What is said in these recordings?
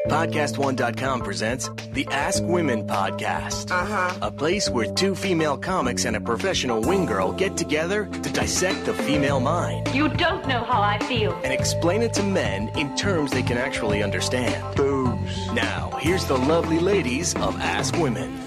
PodcastOne.com presents the Ask Women podcast. A place where two female comics and a professional wing girl get together to dissect the female mind. You don't know how I feel. And explain it to men in terms they can actually understand. Booze. Now, here's the lovely ladies of Ask Women.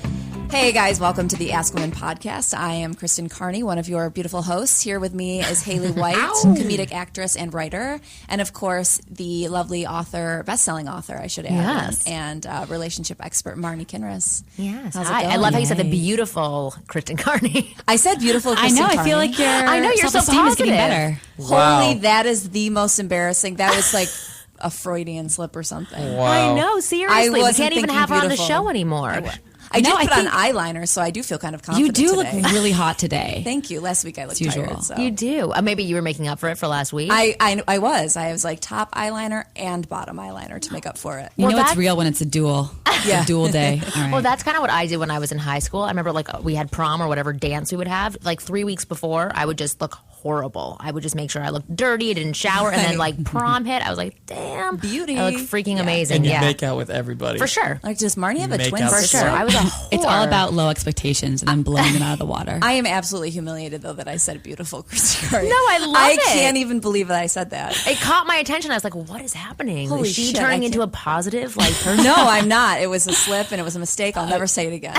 Hey guys, welcome to the Ask Women podcast. I am Kristen Carney, one of your beautiful hosts. Here with me is Haley White, comedic actress and writer, and of course the lovely author, best-selling author, I should add, yes. and relationship expert Marni Kinrys. Yes, how's it hi. going? I love how you said the beautiful Kristen Carney. I said beautiful Kristen Carney. I feel like your so self-esteem is getting positive. better. Holy, that is the most embarrassing. That was like a Freudian slip or something. Wow. I know, seriously. We wasn't can't even thinking have her on the beautiful. show anymore. I did No, put I on think- eyeliner, so I do feel kind of You confident do today. look really hot today. Thank you. Last week I looked usual. tired. So. You do. Maybe you were making up for it for last week. I was like top eyeliner and bottom eyeliner to make up for it. You Well, know it's that's- real when it's a dual day. All right. Well, that's kind of what I did when I was in high school. I remember like we had prom or whatever dance we would have. Like 3 weeks before, I would just look horrible. I would just make sure I looked dirty, didn't shower, and then like prom hit, I was like, damn, Beauty. I look freaking amazing. And you Yeah, make out with everybody. for sure. Like, does Marni have a Make twin out For sister? sure. I was a whore. It's all about low expectations and then blowing them out of the water. I am absolutely humiliated, though, that I said beautiful Kristen Carney. No, I love I it. can't even believe that I said that. It caught my attention. I was like, what is happening? Holy is she shit, turning I into a can't- positive like person? No, I'm not. It was a slip and it was a mistake. I'll never say it again.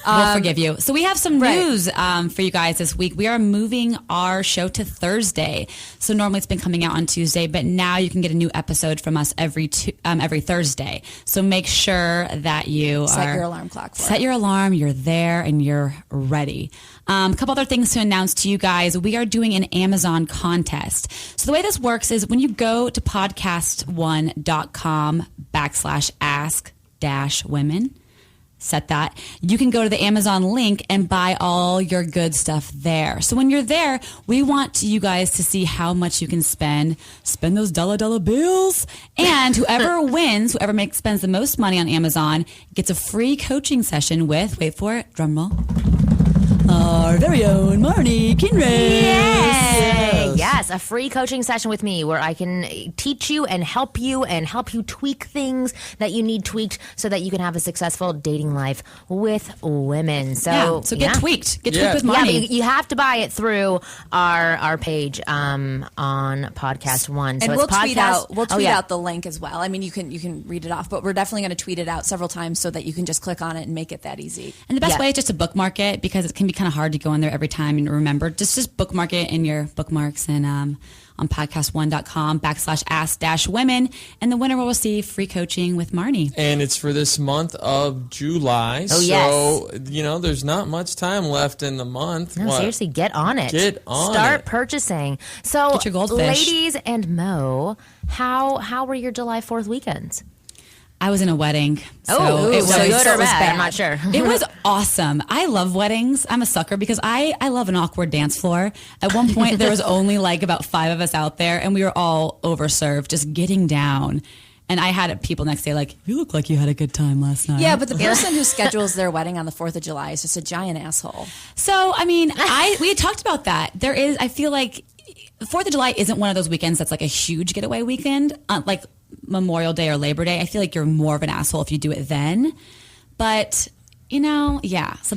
We'll forgive you. So we have some right. news for you guys this week. We are moving our show to Thursday. So normally it's been coming out on Tuesday, but now you can get a new episode from us every Thursday. So make sure that you Set your alarm clock for Set it. your alarm. You're there and you're ready. A couple other things to announce to you guys. We are doing an Amazon contest. So the way this works is when you go to podcastone.com/ask-women, set that. You can go to the Amazon link and buy all your good stuff there. So when you're there, we want you guys to see how much you can spend those dollar bills. And whoever wins, spends the most money on Amazon gets a free coaching session with, wait for it, drum roll, our very own Marni Kinrys. Yes, a free coaching session with me where I can teach you and help you tweak things that you need tweaked so that you can have a successful dating life with women. So Get tweaked. Get tweaked with Yeah, Marni. but you have to buy it through our page on Podcast One. So And it's we'll tweet out. podcast- We'll Oh, tweet yeah. out the link as well. I mean, you can read it off, but we're definitely going to tweet it out several times so that you can just click on it and make it that easy. And the best Yeah. way is just to bookmark it because it can be kind of hard to go in there every time and remember. Just bookmark it in your bookmarks and on podcastone.com/ask-women. And the winner will receive free coaching with Marni. And it's for this month of July. Oh, so, there's not much time left in the month. No, What? seriously, get on it. Get on Start it. purchasing. So, Get your goldfish. ladies and Mo, how were your July 4th weekends? I was in a wedding. So Oh, it was so good so or it was bad? bad. I'm not sure. It was awesome. I love weddings. I'm a sucker because I love an awkward dance floor. At one point, there was only like about 5 of us out there, and we were all overserved, just getting down. And I had people next day like, you look like you had a good time last night. Yeah, but the person who schedules their wedding on the 4th of July is just a giant asshole. So, I mean, we had talked about that. I feel like the 4th of July isn't one of those weekends that's like a huge getaway weekend, like Memorial Day or Labor Day. I feel like you're more of an asshole if you do it then. But, yeah.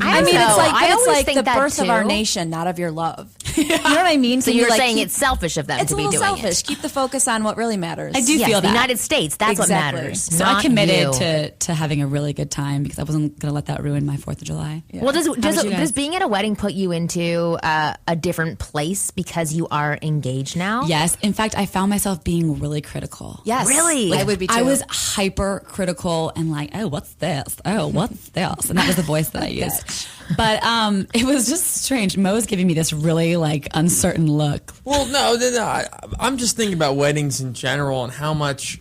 I mean, It's like, I but it's always like think the that birth of our too. nation, not of your love. You know what I mean? So Can you, you're like, saying keep- it's selfish of them it's to a be little doing selfish. it. Keep the focus on what really matters. I do Yes, feel the that. United States, that's Exactly. what matters. So not I committed you. to having a really good time because I wasn't going to let that ruin my 4th of July. Yeah. Well, How about you guys? does being at a wedding put you into a different place because you are engaged now? Yes. In fact, I found myself being really critical. Yes. Really? I would be too. I was hyper critical and like, oh, what's this? Oh, what's this? And that was the voice that I used. But it was just strange. Mo's giving me this really like uncertain look. Well, no. I'm just thinking about weddings in general and how much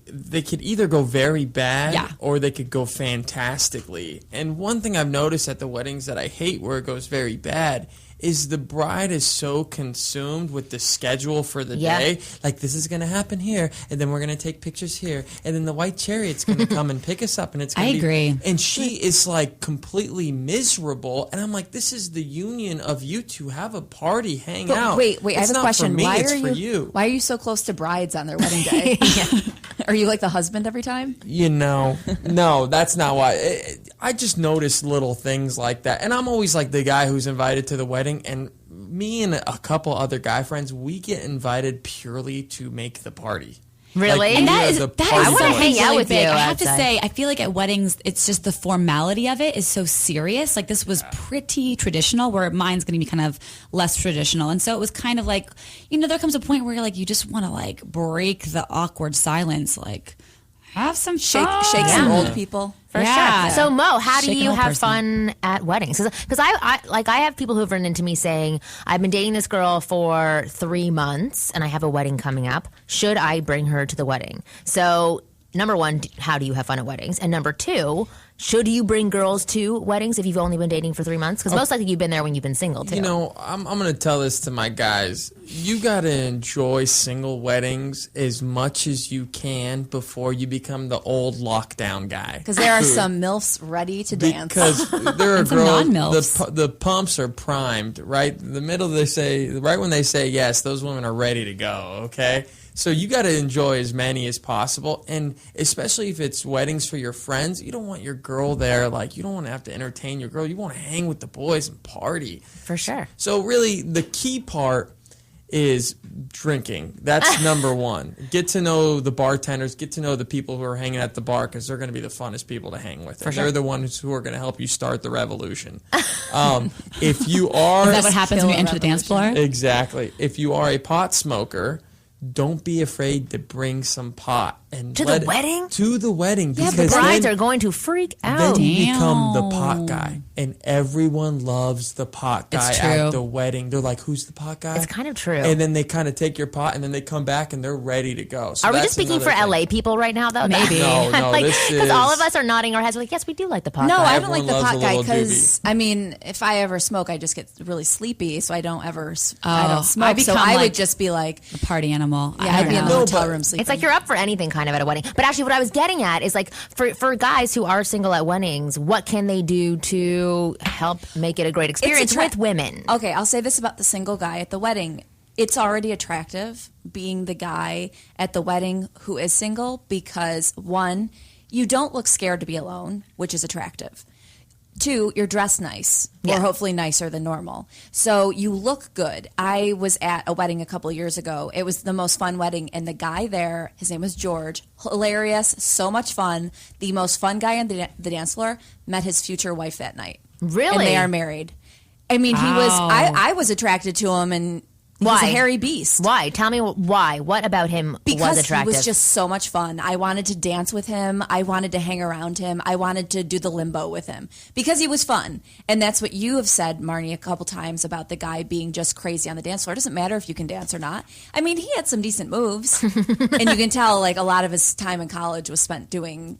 they could either go very bad or they could go fantastically. And one thing I've noticed at the weddings that I hate where it goes very bad is the bride is so consumed with the schedule for the day. Like, this is going to happen here, and then we're going to take pictures here, and then the white chariot's going to come and pick us up, and it's going to be... agree. And she is, like, completely miserable, and I'm like, this is the union of you two. Have a party, hang out. Wait, I It's have a not question. For me, Why it's are for you? you. Why are you so close to brides on their wedding day? Are you like the husband every time? No, that's not why. I just notice little things like that. And I'm always like the guy who's invited to the wedding. And me and a couple other guy friends, we get invited purely to make the party. Really? Like, And that is I want to hang out with you. I have to say, I feel like at weddings, it's just the formality of it is so serious. Like this was pretty traditional, where mine's going to be kind of less traditional. And so it was kind of like, there comes a point where you're like, you just want to like break the awkward silence, like have some fun. Shake some old people. For sure. So Mo, how do Shake an you old have person. fun at weddings? Because I have people who've written into me saying, I've been dating this girl for 3 months and I have a wedding coming up. Should I bring her to the wedding? So number one, how do you have fun at weddings? And number two, should you bring girls to weddings if you've only been dating for 3 months? Because most likely you've been there when you've been single too. I'm going to tell this to my guys. You got to enjoy single weddings as much as you can before you become the old lockdown guy. Because there are some MILFs ready to dance. Because there are some girls, non-MILFs. the pumps are primed, right? The middle right when they say yes, those women are ready to go, okay? So you got to enjoy as many as possible, and especially if it's weddings for your friends, you don't want your girl there. Like, you don't want to have to entertain your girl. You want to hang with the boys and party. For sure. So really, the key part is drinking. That's number one. Get to know the bartenders. Get to know the people who are hanging at the bar, because they're going to be the funnest people to hang with. And they're the ones who are going to help you start the revolution. If you are... Is that what happens when you enter the dance floor? Exactly. If you are a pot smoker... Don't be afraid to bring some pot and to the wedding. To the wedding, yeah, because the brides are going to freak out. Then you become the pot guy, and everyone loves the pot guy at the wedding. They're like, "Who's the pot guy?" It's kind of true. And then they kind of take your pot, and then they come back, and they're ready to go. So are we just speaking for LA people right now, though? Maybe. No, because all of us are nodding our heads. We're like, yes, we do like the pot guy. No, I don't Everyone like the loves pot a guy little because if I ever smoke, I just get really sleepy, so I don't smoke. So I would just be like a party animal. Yeah, I'd be in the hotel room sleeping. It's like you're up for anything kind of at a wedding. But actually, what I was getting at is like for guys who are single at weddings, what can they do to help make it a great experience with women? Okay, I'll say this about the single guy at the wedding. It's already attractive being the guy at the wedding who is single because, one, you don't look scared to be alone, which is attractive. Two, you're dressed nice, or hopefully nicer than normal. So you look good. I was at a wedding a couple of years ago. It was the most fun wedding, and the guy there, his name was George, hilarious, so much fun. The most fun guy on the dance floor met his future wife that night. Really? And they are married. I mean, I was attracted to him, and he was a hairy beast. Why? Tell me why. What about him because was attractive? He was just so much fun. I wanted to dance with him. I wanted to hang around him. I wanted to do the limbo with him because he was fun. And that's what you have said, Marni, a couple times about the guy being just crazy on the dance floor. It doesn't matter if you can dance or not. I mean, he had some decent moves. And you can tell like a lot of his time in college was spent doing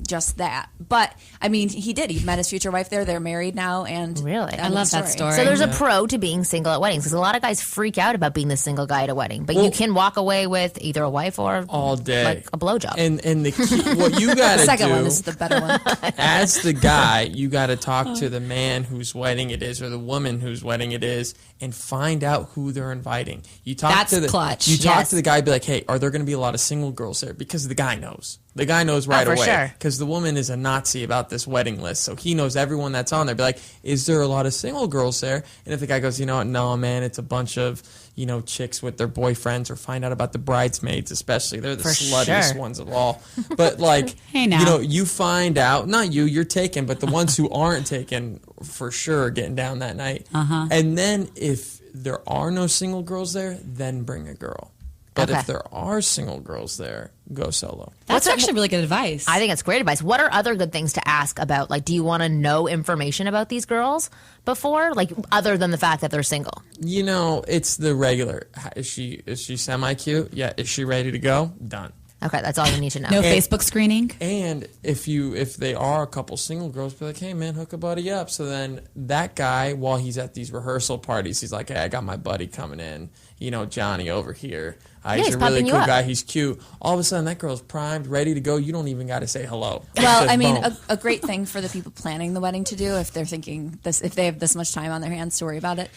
just that. But I mean, he did. He met his future wife there. They're married now. And really? I love that story. So there's a pro to being single at weddings because a lot of guys freak out about being the single guy at a wedding, but you can walk away with either a wife or all day, like a blowjob. And the key, what you got to do, the second one is the better one. As the guy, you got to talk to the man whose wedding it is, or the woman whose wedding it is, and find out who they're inviting. You talk to the clutch. You talk to the guy, be like, "Hey, are there going to be a lot of single girls there?" Because the guy knows. The guy knows right away because the woman is a Nazi about this wedding list, so he knows everyone that's on there. Be like, "Is there a lot of single girls there?" And if the guy goes, "You know what? No, man, it's a bunch of." Chicks with their boyfriends, or find out about the bridesmaids, especially. They're the sluttiest ones of all. But like, hey now. You find out, not you're taken, but the ones who aren't taken for sure are getting down that night. And then if there are no single girls there, then bring a girl. But if there are single girls there, go solo. That's actually really good advice. I think it's great advice. What are other good things to ask about? Like, do you want to know information about these girls before? Like, other than the fact that they're single? It's the regular. Is she semi-cute? Yeah. Is she ready to go? Done. Okay, that's all you need to know. No Facebook screening. And if they are a couple single girls, be like, hey man, hook a buddy up. So then that guy, while he's at these rehearsal parties, he's like, hey, I got my buddy coming in. Johnny over here. He's a really cool guy. He's cute. All of a sudden, that girl's primed, ready to go. You don't even got to say hello. Well, I mean, a great thing for the people planning the wedding to do, if they're thinking this, if they have this much time on their hands to worry about it,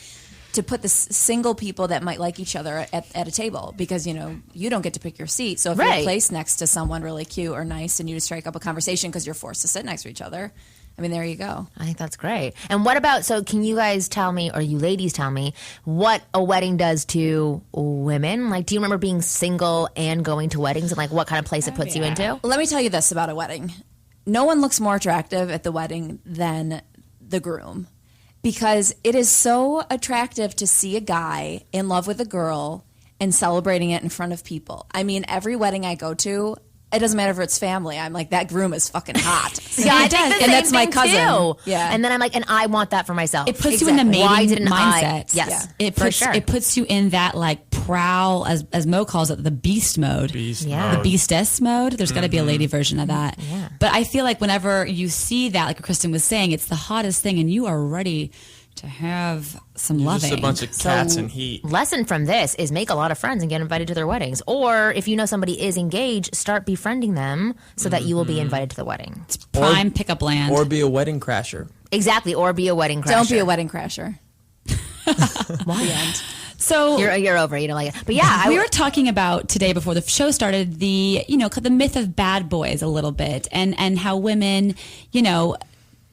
to put the single people that might like each other at a table, because, you know, you don't get to pick your seat. So if you're placed next to someone really cute or nice and you just strike up a conversation because you're forced to sit next to each other, I mean, there you go. I think that's great. And what about, so can you guys tell me, or you ladies tell me, what a wedding does to women? Like, do you remember being single and going to weddings, and like what kind of place it puts you into? Let me tell you this about a wedding. No one looks more attractive at the wedding than the groom, because it is so attractive to see a guy in love with a girl and celebrating it in front of people. I mean, every wedding I go to, it doesn't matter if it's family. I'm like, that groom is fucking hot. Yeah, I think the same that's my cousin. Too. Yeah, and then I'm like, and I want that for myself. It puts you in the mating mindset. Yes, It puts you in that like prowl, as Mo calls it, the beast mode. The beastess mode. There's got to be a lady version of that. Yeah. But I feel like whenever you see that, like Kristen was saying, it's the hottest thing, and you are ready to have some loving. Just a bunch of cats and heat. Lesson from this is make a lot of friends and get invited to their weddings. Or if you know somebody is engaged, start befriending them so that you will be invited to the wedding. It's prime pickup land. Or be a wedding crasher. Exactly. Or be a wedding crasher. Don't be a wedding crasher. Why? So you're over. You don't like it. But yeah, we were talking about today before the show started the myth of bad boys a little bit, and how women,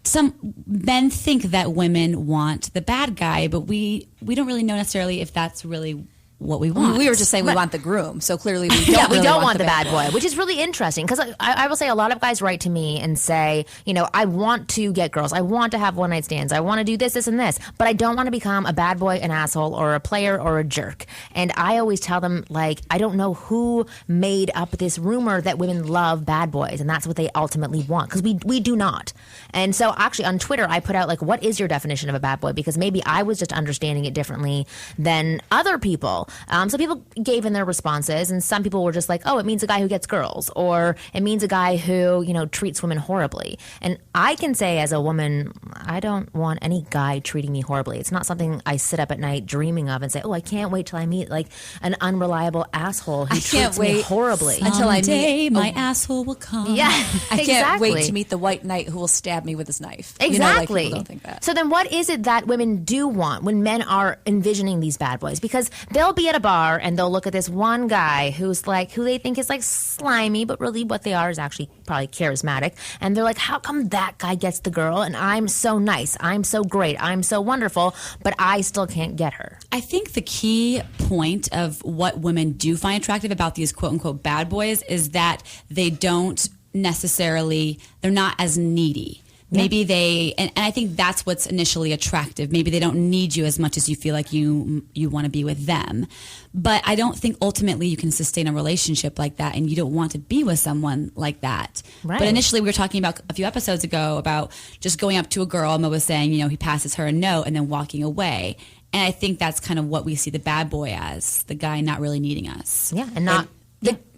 some men think that women want the bad guy, but we don't really know necessarily if that's really what we want. We were just saying we want the groom, so clearly we don't want the bad boy, which is really interesting, because I will say a lot of guys write to me and say, I want to get girls, I want to have one night stands, I want to do this, this, and this, but I don't want to become a bad boy, an asshole, or a player, or a jerk. And I always tell them, like, I don't know who made up this rumor that women love bad boys, and that's what they ultimately want, because we do not. And so actually on Twitter I put out, like, what is your definition of a bad boy, because maybe I was just understanding it differently than other people. So people gave in their responses, and some people were just like, oh, it means a guy who gets girls, or it means a guy who, treats women horribly. And I can say as a woman, I don't want any guy treating me horribly. It's not something I sit up at night dreaming of and say, oh, I can't wait till I meet like an unreliable asshole who treats me horribly. Until I meet my asshole will come. Yeah, I can't wait to meet the white knight who will stab me with his knife. Exactly. People don't think that. So then what is it that women do want when men are envisioning these bad boys? Because they'll be at a bar and they'll look at this one guy who they think is like slimy, but really what they are is actually probably charismatic. And they're like, how come that guy gets the girl and I'm so nice, I'm so great, I'm so wonderful, but I still can't get her? I think the key point of what women do find attractive about these quote unquote bad boys is that they don't necessarily, they're not as needy. Maybe they, and I think that's what's initially attractive. Maybe they don't need you as much as you feel like you want to be with them. But I don't think ultimately you can sustain a relationship like that, and you don't want to be with someone like that. Right. But initially we were talking about a few episodes ago about just going up to a girl. Mo was saying, he passes her a note and then walking away. And I think that's kind of what we see the bad boy as, the guy not really needing us. Yeah, and not...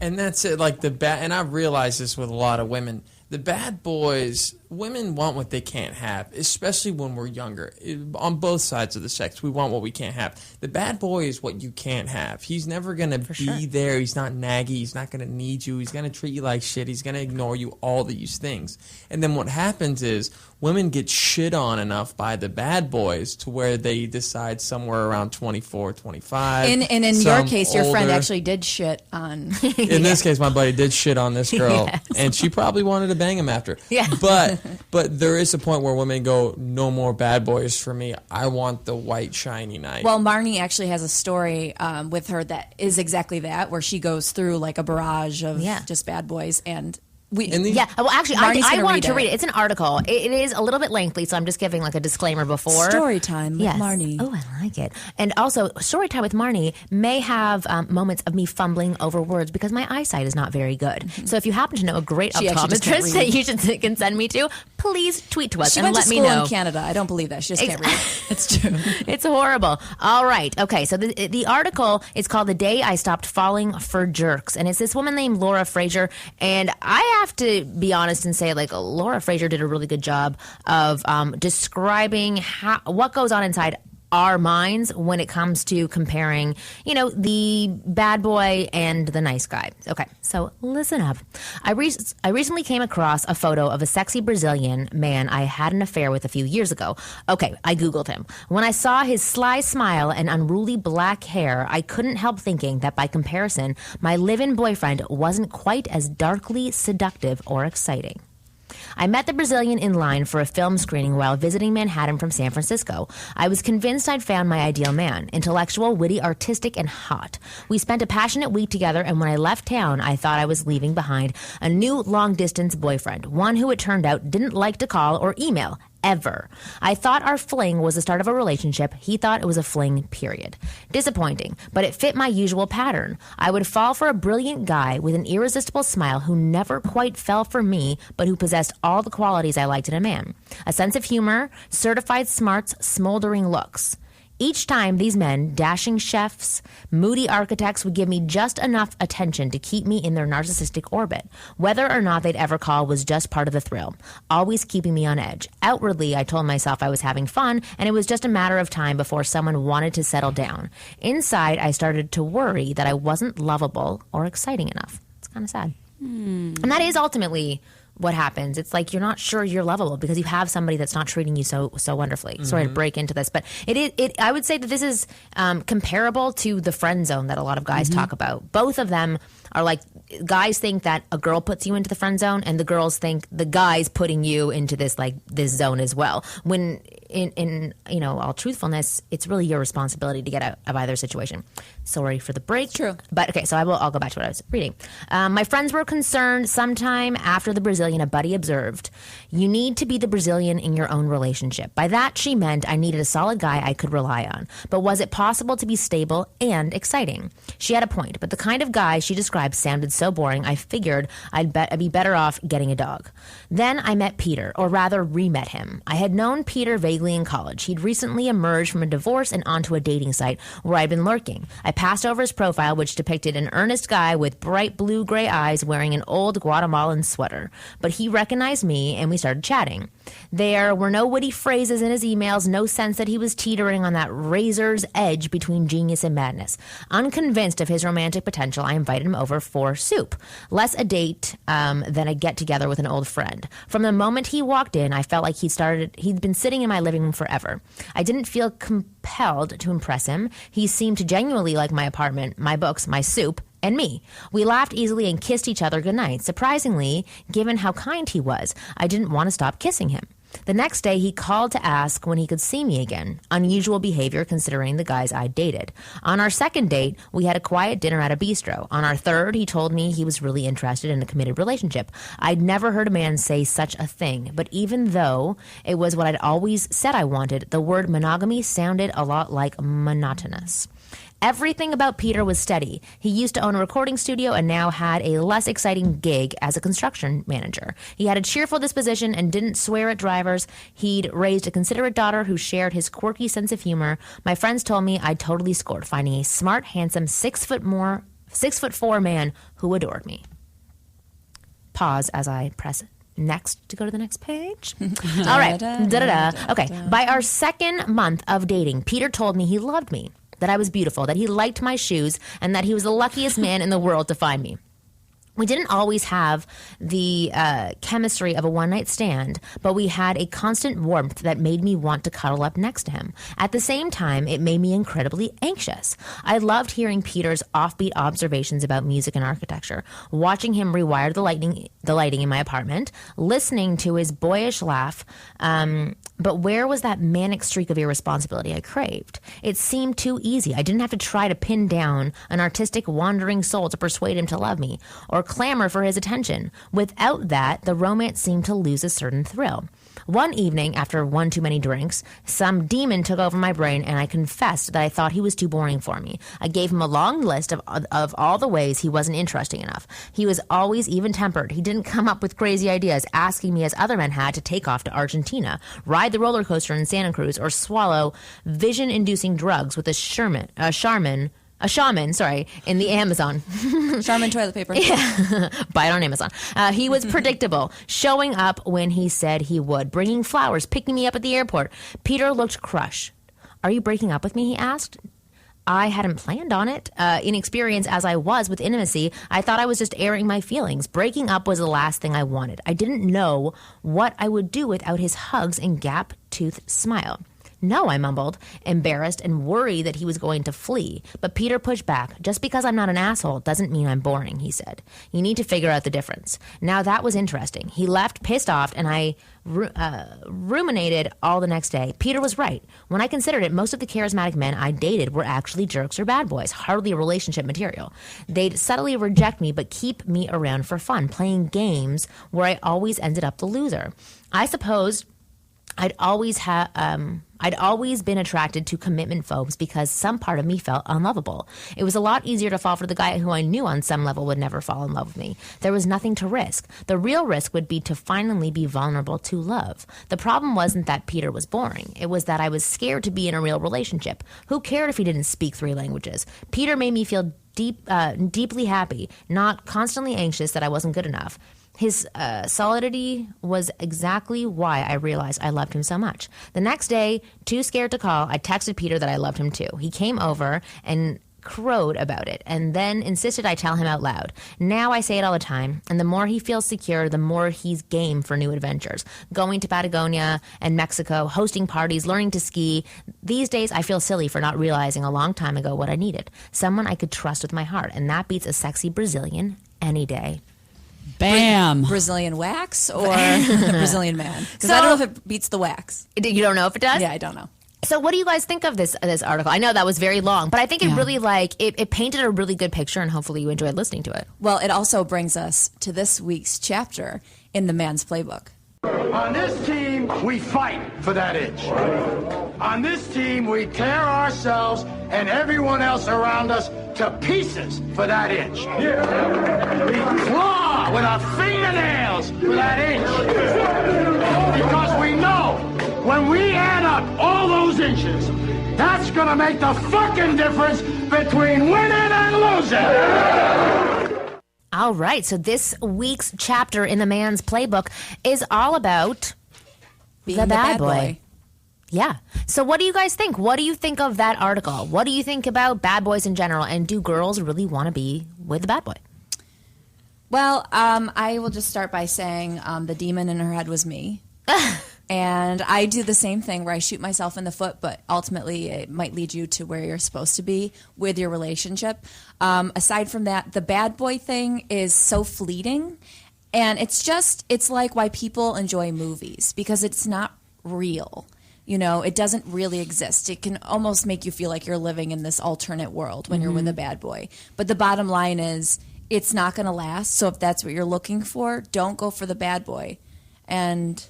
And that's it, like the bad, and I've realized this with a lot of women. The bad boys, women want what they can't have, especially when we're younger. On both sides of the sex, we want what we can't have. The bad boy is what you can't have. He's never going to be there. He's not naggy. He's not going to need you. He's going to treat you like shit. He's going to ignore you, all these things. And then what happens is women get shit on enough by the bad boys to where they decide somewhere around 24, 25. And in your case, your friend actually did shit on... In this case, my buddy did shit on this girl, and she probably wanted to bang him after. Yeah. But there is a point where women go, no more bad boys for me. I want the white shiny knight. Well, Marni actually has a story with her that is exactly that, where she goes through like a barrage of just bad boys, and well, actually, I want to read it. It's an article. It is a little bit lengthy, so I'm just giving like a disclaimer before. Story time with Marni. Oh, I like it. And also, story time with Marni may have moments of me fumbling over words because my eyesight is not very good. Mm-hmm. So if you happen to know a great optometrist that you can send me to, please tweet to us and let me know. She went to school in Canada. I don't believe that. She just can't read. It's true. It's horrible. All right. Okay. So the article is called "The Day I Stopped Falling for Jerks," and it's this woman named Laura Fraser. And I have to be honest and say, like, Laura Fraser did a really good job of describing what goes on inside our minds when it comes to comparing, the bad boy and the nice guy. Okay, so listen up. I recently came across a photo of a sexy Brazilian man I had an affair with a few years ago. Okay, I Googled him. When I saw his sly smile and unruly black hair, I couldn't help thinking that by comparison, my live-in boyfriend wasn't quite as darkly seductive or exciting. I met the Brazilian in line for a film screening while visiting Manhattan from San Francisco. I was convinced I'd found my ideal man, intellectual, witty, artistic, and hot. We spent a passionate week together, and when I left town, I thought I was leaving behind a new long-distance boyfriend, one who it turned out didn't like to call or email. Ever. I thought our fling was the start of a relationship. He thought it was a fling, period. Disappointing, but it fit my usual pattern. I would fall for a brilliant guy with an irresistible smile who never quite fell for me, but who possessed all the qualities I liked in a man. A sense of humor, certified smarts, smoldering looks. Each time, these men, dashing chefs, moody architects, would give me just enough attention to keep me in their narcissistic orbit. Whether or not they'd ever call was just part of the thrill, always keeping me on edge. Outwardly, I told myself I was having fun, and it was just a matter of time before someone wanted to settle down. Inside, I started to worry that I wasn't lovable or exciting enough. It's kind of sad. And that is ultimately what happens. It's like you're not sure you're lovable because you have somebody that's not treating you so wonderfully. Sorry to break into this, but I would say that this is comparable to the friend zone that a lot of guys talk about. Both of them are like, guys think that a girl puts you into the friend zone, and the girls think the guy's putting you into this zone as well. When in all truthfulness, it's really your responsibility to get out of either situation. Sorry for the break. True. But okay, so I'll go back to what I was reading. My friends were concerned. Sometime after the Brazilian, a buddy observed, "You need to be the Brazilian in your own relationship." By that, she meant I needed a solid guy I could rely on. But was it possible to be stable and exciting? She had a point, but the kind of guy she described sounded so boring, I figured I'd be better off getting a dog. Then I met Peter, or rather re-met him. I had known Peter vaguely in college. He'd recently emerged from a divorce and onto a dating site where I'd been lurking. I passed over his profile, which depicted an earnest guy with bright blue-gray eyes wearing an old Guatemalan sweater. But he recognized me, and we started chatting. There were no witty phrases in his emails, no sense that he was teetering on that razor's edge between genius and madness. Unconvinced of his romantic potential, I invited him over for soup. Less a date than a get-together with an old friend. From the moment he walked in, I felt like he'd been sitting in my living room forever. I didn't feel compelled to impress him. He seemed to genuinely like my apartment, my books, my soup, and me. We laughed easily and kissed each other goodnight. Surprisingly, given how kind he was, I didn't want to stop kissing him. The next day, he called to ask when he could see me again. Unusual behavior considering the guys I dated. On our second date, we had a quiet dinner at a bistro. On our third, he told me he was really interested in a committed relationship. I'd never heard a man say such a thing, but even though it was what I'd always said I wanted, the word monogamy sounded a lot like monotonous. Everything about Peter was steady. He used to own a recording studio and now had a less exciting gig as a construction manager. He had a cheerful disposition and didn't swear at drivers. He'd raised a considerate daughter who shared his quirky sense of humor. My friends told me I'd totally scored, finding a smart, handsome, 6'4" man who adored me. Pause as I press next to go to the next page. All right. Okay. By our second month of dating, Peter told me he loved me, that I was beautiful, that he liked my shoes, and that he was the luckiest man in the world to find me. We didn't always have the chemistry of a one-night stand, but we had a constant warmth that made me want to cuddle up next to him. At the same time, it made me incredibly anxious. I loved hearing Peter's offbeat observations about music and architecture, watching him rewire the lighting in my apartment, listening to his boyish laugh, but where was that manic streak of irresponsibility I craved? It seemed too easy. I didn't have to try to pin down an artistic wandering soul to persuade him to love me, or clamor for his attention. Without that, the romance seemed to lose a certain thrill. One evening, after one too many drinks, some demon took over my brain, and I confessed that I thought he was too boring for me. I gave him a long list of all the ways he wasn't interesting enough. He was always even-tempered. He didn't come up with crazy ideas, asking me, as other men had, to take off to Argentina, ride the roller coaster in Santa Cruz, or swallow vision-inducing drugs with a shaman, in the Amazon. Charmin toilet paper. Yeah. Buy it on Amazon. He was predictable, showing up when he said he would, bringing flowers, picking me up at the airport. Peter looked crushed. Are you breaking up with me? He asked. I hadn't planned on it. Inexperienced as I was with intimacy, I thought I was just airing my feelings. Breaking up was the last thing I wanted. I didn't know what I would do without his hugs and gap-toothed smile. No, I mumbled, embarrassed and worried that he was going to flee. But Peter pushed back. Just because I'm not an asshole doesn't mean I'm boring, he said. You need to figure out the difference. Now that was interesting. He left pissed off, and I ruminated all the next day. Peter was right. When I considered it, most of the charismatic men I dated were actually jerks or bad boys, hardly relationship material. They'd subtly reject me but keep me around for fun, playing games where I always ended up the loser. I suppose I'd always been attracted to commitment phobes because some part of me felt unlovable. It was a lot easier to fall for the guy who I knew on some level would never fall in love with me. There was nothing to risk. The real risk would be to finally be vulnerable to love. The problem wasn't that Peter was boring. It was that I was scared to be in a real relationship. Who cared if he didn't speak 3 languages? Peter made me feel deeply happy, not constantly anxious that I wasn't good enough. His solidity was exactly why I realized I loved him so much. The next day, too scared to call, I texted Peter that I loved him too. He came over and crowed about it and then insisted I tell him out loud. Now I say it all the time, and the more he feels secure, the more he's game for new adventures. Going to Patagonia and Mexico, hosting parties, learning to ski. These days, I feel silly for not realizing a long time ago what I needed. Someone I could trust with my heart, and that beats a sexy Brazilian any day. Bam. Brazilian wax or Brazilian man? Because I don't know if it beats the wax. You don't know if it does? Yeah, I don't know. So what do you guys think of this article? I know that was very long, but I think it really it painted a really good picture, and hopefully you enjoyed listening to it. Well, it also brings us to this week's chapter in the man's playbook. On this team, we fight for that inch. On this team, we tear ourselves and everyone else around us to pieces for that inch. We claw with our fingernails for that inch. Because we know when we add up all those inches, that's gonna make the fucking difference between winning and losing. All right, so this week's chapter in the man's playbook is all about being the bad boy. Yeah. So what do you guys think? What do you think of that article? What do you think about bad boys in general? And do girls really want to be with the bad boy? Well, I will just start by saying the demon in her head was me. And I do the same thing where I shoot myself in the foot, but ultimately it might lead you to where you're supposed to be with your relationship. Aside from that, the bad boy thing is so fleeting. And it's like why people enjoy movies, because it's not real. You know, it doesn't really exist. It can almost make you feel like you're living in this alternate world when you're with a bad boy. But the bottom line is it's not going to last. So if that's what you're looking for, don't go for the bad boy. And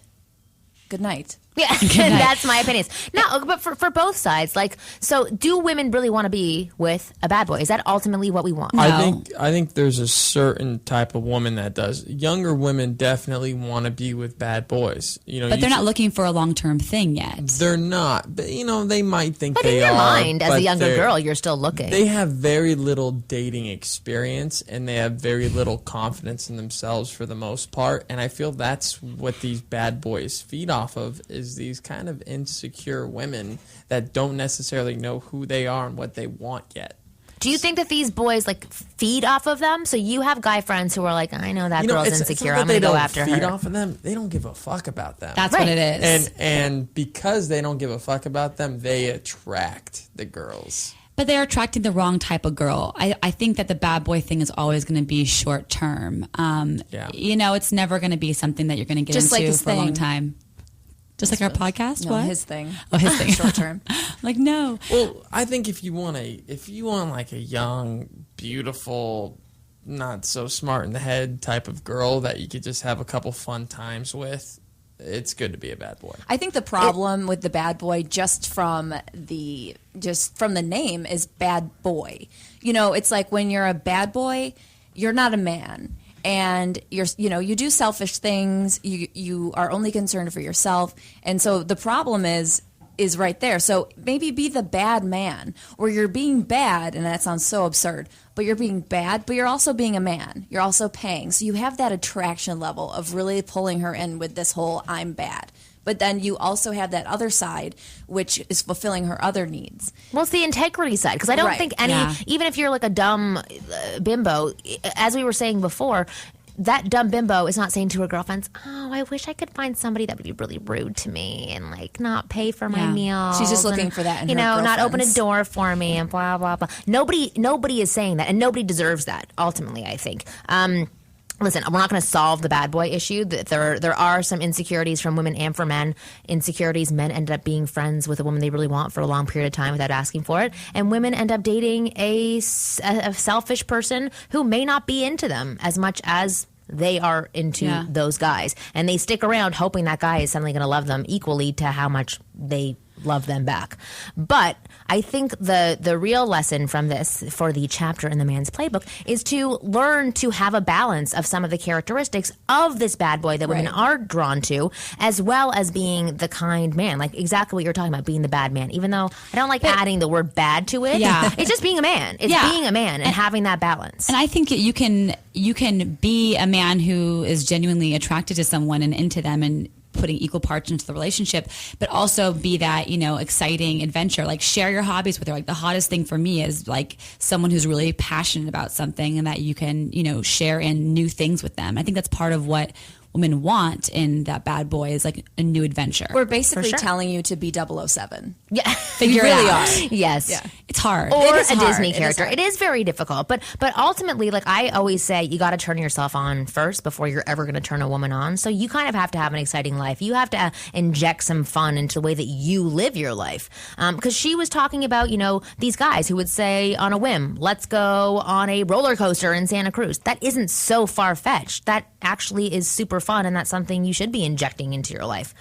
good night. Yeah, that's my opinion. No, but for both sides, like, so do women really want to be with a bad boy? Is that ultimately what we want? No. I think there's a certain type of woman that does. Younger women definitely want to be with bad boys. You know, but they're not looking for a long-term thing yet. They're not. But, you know, they might think but they are. But in your mind, as a younger girl, you're still looking. They have very little dating experience, and they have very little confidence in themselves for the most part. And I feel that's what these bad boys feed off of, is these kind of insecure women that don't necessarily know who they are and what they want yet. Do you think that these boys like feed off of them? So you have guy friends who are like, I know that girl's insecure. I'm going to go after her. They don't feed off of them. They don't give a fuck about them. That's right. What it is. And because they don't give a fuck about them, they attract the girls. But they're attracting the wrong type of girl. I think that the bad boy thing is always going to be short term. You know, it's never going to be something that you're going to get just into like for a long time. Just like our podcast? No, what? his thing. Oh, his thing. Short term. Like, no. Well, I think if you want like a young, beautiful, not so smart in the head type of girl that you could just have a couple fun times with, it's good to be a bad boy. I think the problem with the bad boy just from the name is bad boy. You know, it's like when you're a bad boy, you're not a man. And you do selfish things. You are only concerned for yourself, and so the problem is right there. So maybe be the bad man, where you're being bad, and that sounds so absurd, but you're being bad, but you're also being a man. You're also paying, so you have that attraction level of really pulling her in with this whole I'm bad. but then you also have that other side, which is fulfilling her other needs. Well, it's the integrity side, because I don't think even if you're like a dumb bimbo, as we were saying before, that dumb bimbo is not saying to her girlfriends, oh, I wish I could find somebody that would be really rude to me and like not pay for my meals. She's just looking for that in her not open a door for me and blah, blah, blah. Nobody is saying that, and nobody deserves that, ultimately, I think. Listen, we're not going to solve the bad boy issue. There are some insecurities from women and for men. Insecurities, men end up being friends with a woman they really want for a long period of time without asking for it. And women end up dating a selfish person who may not be into them as much as they are into those guys. And they stick around hoping that guy is suddenly going to love them equally to how much they love them back. But I think the real lesson from this for the chapter in the man's playbook is to learn to have a balance of some of the characteristics of this bad boy that women are drawn to, as well as being the kind man, like exactly what you're talking about, being the bad man. Even though I don't like adding the word bad to it, it's just being a man. It's being a man and having that balance. And I think you can be a man who is genuinely attracted to someone and into them and putting equal parts into the relationship, but also be that, exciting adventure, like share your hobbies with her. Like the hottest thing for me is like someone who's really passionate about something and that you can, share in new things with them. I think that's part of what women want in that bad boy is like a new adventure. We're basically telling you to be 007. Yeah. Figure it out. Yes. Yeah. It's hard. Or a Disney character. It is very difficult. But ultimately, like I always say, you got to turn yourself on first before you're ever going to turn a woman on. So you kind of have to have an exciting life. You have to inject some fun into the way that you live your life. Because she was talking about, these guys who would say on a whim, let's go on a roller coaster in Santa Cruz. That isn't so far-fetched. That actually is super fun, and that's something you should be injecting into your life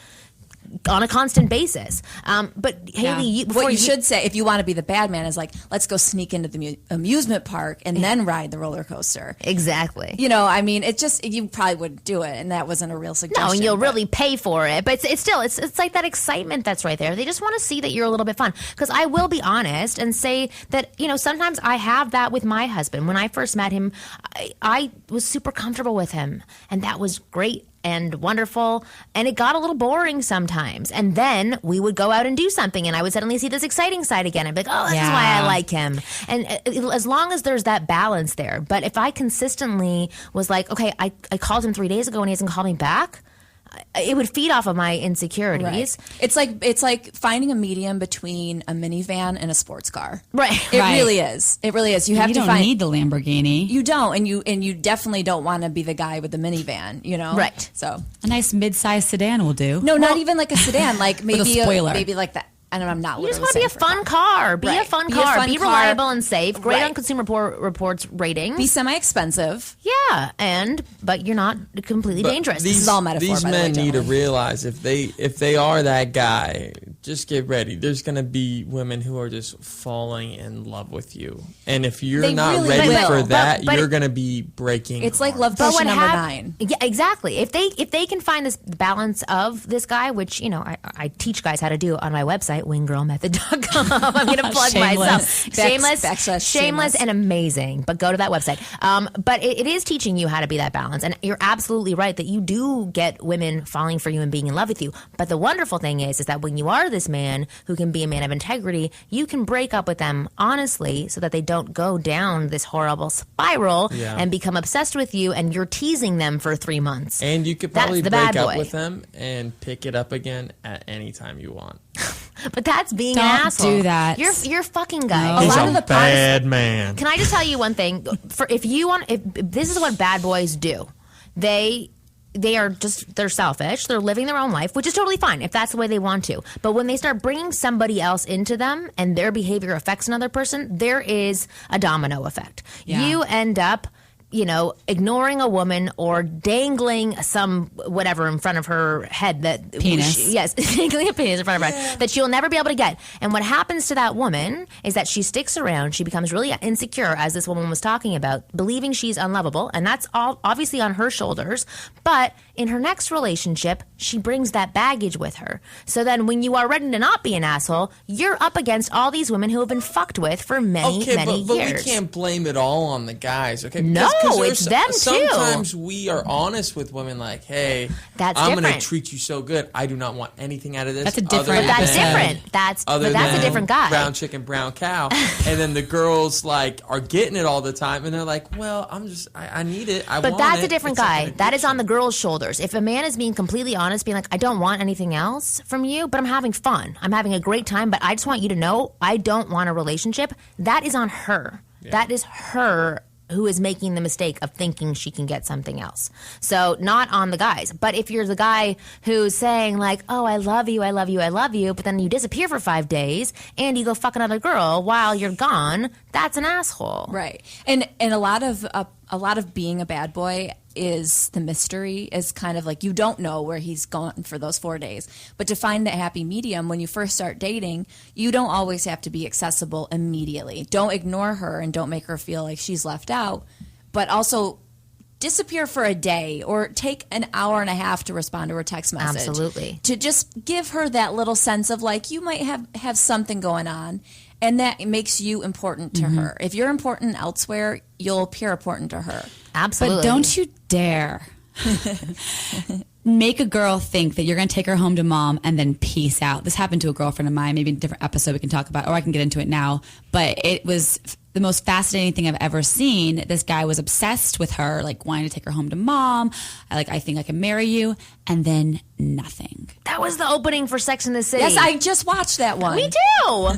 on a constant basis. But Haley, what you should say if you want to be the bad man is like, let's go sneak into the amusement park and then ride the roller coaster. Exactly. It just, you probably wouldn't do it, and that wasn't a real suggestion. No, and you'll really pay for it. But it's still like that excitement that's right there. They just want to see that you're a little bit fun. Because I will be honest and say that, sometimes I have that with my husband. When I first met him, I was super comfortable with him, and that was great and wonderful, and it got a little boring sometimes. And then we would go out and do something, and I would suddenly see this exciting side again. I'd be like, oh, this is why I like him. And as long as there's that balance there. But if I consistently was like, okay, I called him 3 days ago and he hasn't called me back, it would feed off of my insecurities. Right. It's like finding a medium between a minivan and a sports car. Right. It really is. It really is. You have to don't need the Lamborghini. You don't, and you definitely don't want to be the guy with the minivan. Right. So a nice mid-sized sedan will do. No, not even like a sedan. Like maybe with a spoiler. Maybe like that. And I'm not. You just want to be a fun car. Be a fun car. Be reliable and safe. Great on Consumer Reports ratings. Be semi-expensive. Yeah, but you're not completely dangerous. This is all metaphor. These men need to realize if they are that guy, just get ready. There's going to be women who are just falling in love with you, and if you're not really ready for that, you're going to be breaking. It's like Love Potion number 9. Yeah, exactly. If they can find this balance of this guy, which I teach guys how to do on my website. winggirlmethod.com. I'm going to plug myself. Shameless and amazing. But go to that website. But it is teaching you how to be that balance. And you're absolutely right that you do get women falling for you and being in love with you. But the wonderful thing is that when you are this man who can be a man of integrity, you can break up with them honestly so that they don't go down this horrible spiral and become obsessed with you, and you're teasing them for 3 months. And you could probably break up with them and pick it up again at any time you want. But that's being Don't an asshole. do that. You're a fucking guy. No. He's a bad man. Can I just tell you one thing? If this is what bad boys do, they're selfish. They're living their own life, which is totally fine if that's the way they want to. But when they start bringing somebody else into them and their behavior affects another person, there is a domino effect. Yeah. You end up ignoring a woman or dangling some whatever in front of her head that penis. Dangling a penis in front of her head that she'll never be able to get. And what happens to that woman is that she sticks around. She becomes really insecure, as this woman was talking about, believing she's unlovable, and that's all obviously on her shoulders. But in her next relationship, she brings that baggage with her. So then when you are ready to not be an asshole, you're up against all these women who have been fucked with for many years. But we can't blame it all on the guys, okay? No. it's them too. Sometimes we are honest with women, like, "Hey, I'm going to treat you so good. I do not want anything out of this." That's a different. That's different. That's a different guy. Brown chicken, brown cow. And then the girls like are getting it all the time, and they're like, "Well, I need it. I want it." But that's a different guy. That is on the girl's shoulders. If a man is being completely honest, being like, "I don't want anything else from you, but I'm having fun. I'm having a great time, but I just want you to know I don't want a relationship," that is on her. Yeah. That is her who is making the mistake of thinking she can get something else. So not on the guys. But if you're the guy who's saying like, "Oh, I love you, I love you, I love you," but then you disappear for 5 days and you go fuck another girl while you're gone, that's an asshole. Right. And a lot of being a bad boy is the mystery, is kind of like you don't know where he's gone for those 4 days. But to find that happy medium when you first start dating, you don't always have to be accessible immediately. Don't ignore her and don't make her feel like she's left out. But also disappear for a day or take an hour and a half to respond to her text message. Absolutely. To just give her that little sense of like you might have something going on. And that makes you important to her. If you're important elsewhere, you'll appear important to her. Absolutely. But don't you dare make a girl think that you're going to take her home to mom and then peace out. This happened to a girlfriend of mine. Maybe in a different episode we can talk about, or I can get into it now. But it was the most fascinating thing I've ever seen. This guy was obsessed with her, like wanting to take her home to mom. I think I can marry you. And then nothing. That was the opening for Sex and the City. Yes, I just watched that one. Me too.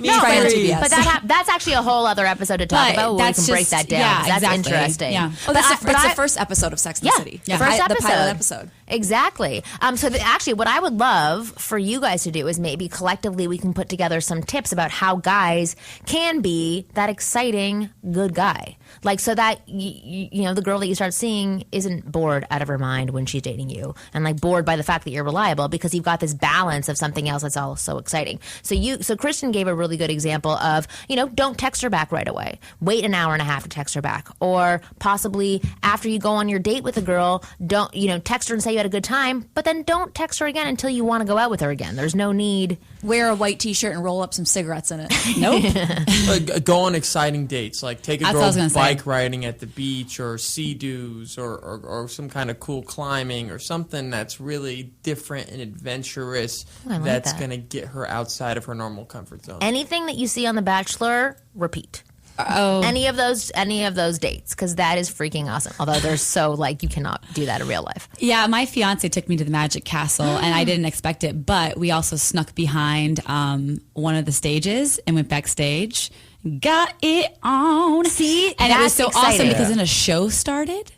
But that's actually a whole other episode to talk about. We can break that down. Yeah, that's exactly. interesting. Yeah. Oh, that's the first episode of Sex and the City. Yeah, the pilot episode. Exactly. Actually, what I would love for you guys to do is maybe collectively we can put together some tips about how guys can be that exciting good guy. Like so that you know the girl that you start seeing isn't bored out of her mind when she's dating you, and like bored by the fact that you're reliable because you've got this balance of something else that's all so exciting. So Kristen gave a really good example of, don't text her back right away. Wait an hour and a half to text her back, or possibly after you go on your date with a girl, don't text her and say you had a good time, but then don't text her again until you want to go out with her again. There's no need. Wear a white t-shirt and roll up some cigarettes in it. Nope. Go on exciting dates, like take a girl bike riding at the beach, or sea-doos, or some kind of cool climbing, or something that's really different and adventurous. That's going to get her outside of her normal comfort zone. Anything that you see on The Bachelor, repeat. Any of those dates, because that is freaking awesome. Although they're so you cannot do that in real life. Yeah, my fiance took me to the Magic Castle, and I didn't expect it, but we also snuck behind one of the stages and went backstage. Got it on. See, and it was so exciting. Awesome because then a show started.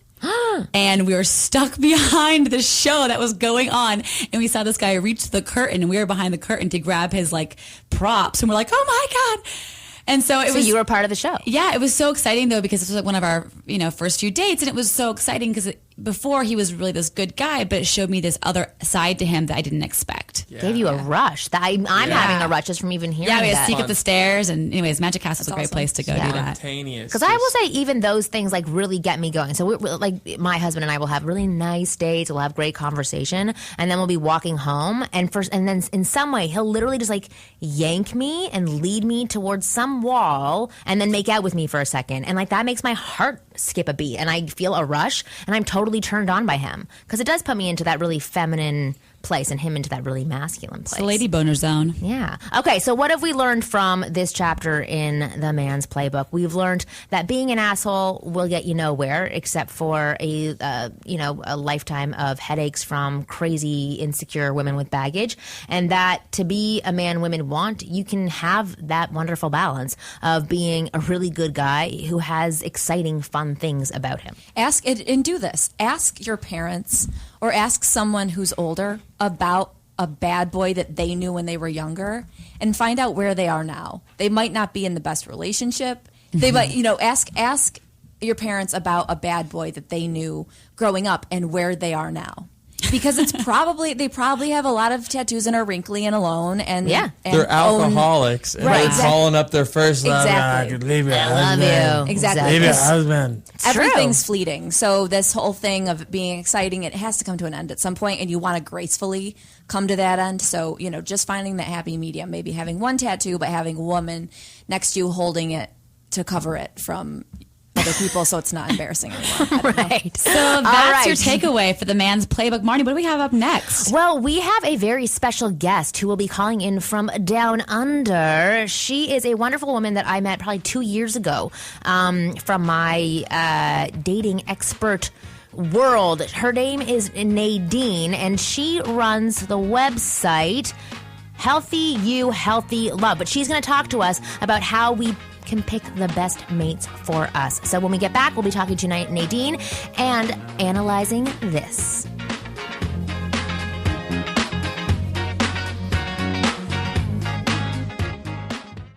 And we were stuck behind the show that was going on, and we saw this guy reach the curtain, and we were behind the curtain to grab his props, and we're like, "Oh my god!" And so you were part of the show. Yeah, it was so exciting though because it was one of our first few dates, and it was so exciting because before he was really this good guy, but it showed me this other side to him that I didn't expect. Yeah. Gave you a rush. I'm having a rush just from even hearing that. Yeah, we had to sneak up the stairs, and anyways, Magic Castle's a great place to go do that. Because I will say even those things really get me going. So my husband and I will have really nice dates. We'll have great conversation, and then we'll be walking home, and then in some way he'll literally just yank me and lead me towards some wall, and then make out with me for a second, and that makes my heart skip a beat, and I feel a rush, and I'm totally turned on by him because it does put me into that really feminine place and him into that really masculine place. It's the lady boner zone. Yeah. Okay, so what have we learned from this chapter in The Man's Playbook? We've learned that being an asshole will get you nowhere except for a lifetime of headaches from crazy, insecure women with baggage, and that to be a man women want, you can have that wonderful balance of being a really good guy who has exciting, fun things about him. Ask and do this. Ask your parents or ask someone who's older about a bad boy that they knew when they were younger, and find out where they are now. They might not be in the best relationship. They might, ask your parents about a bad boy that they knew growing up and where they are now. Because they probably have a lot of tattoos and are wrinkly and alone, and they're alcoholics, and they're calling up their first love. Exactly. I could leave your husband. Love you. Exactly. Leave your husband. Everything's fleeting. So this whole thing of being exciting, it has to come to an end at some point, and you want to gracefully come to that end. So, just finding that happy medium, maybe having one tattoo, but having a woman next to you holding it to cover it from a other people, so it's not embarrassing anymore. Right. So that's your takeaway for the man's playbook. Marni, what do we have up next? Well, we have a very special guest who will be calling in from down under. She is a wonderful woman that I met probably 2 years ago from my dating expert world. Her name is Nadine, and she runs the website Healthy You, Healthy Love. But she's going to talk to us about how we can pick the best mates for us. So when we get back, we'll be talking to Nadine and analyzing this.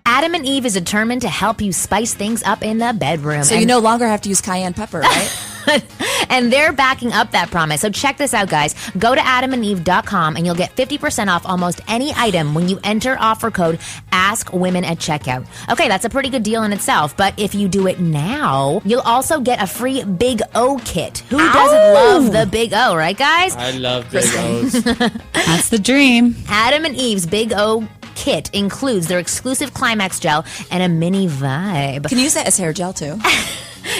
Adam and Eve is determined to help you spice things up in the bedroom. So you no longer have to use cayenne pepper, right? And they're backing up that promise. So check this out, guys. Go to adamandeve.com and you'll get 50% off almost any item when you enter offer code AskWomen at checkout. Okay, that's a pretty good deal in itself. But if you do it now, you'll also get a free Big O kit. Who doesn't love the Big O, right, guys? I love Big O's. That's the dream. Adam and Eve's Big O kit includes their exclusive Climax gel and a mini vibe. Can you use that as hair gel, too?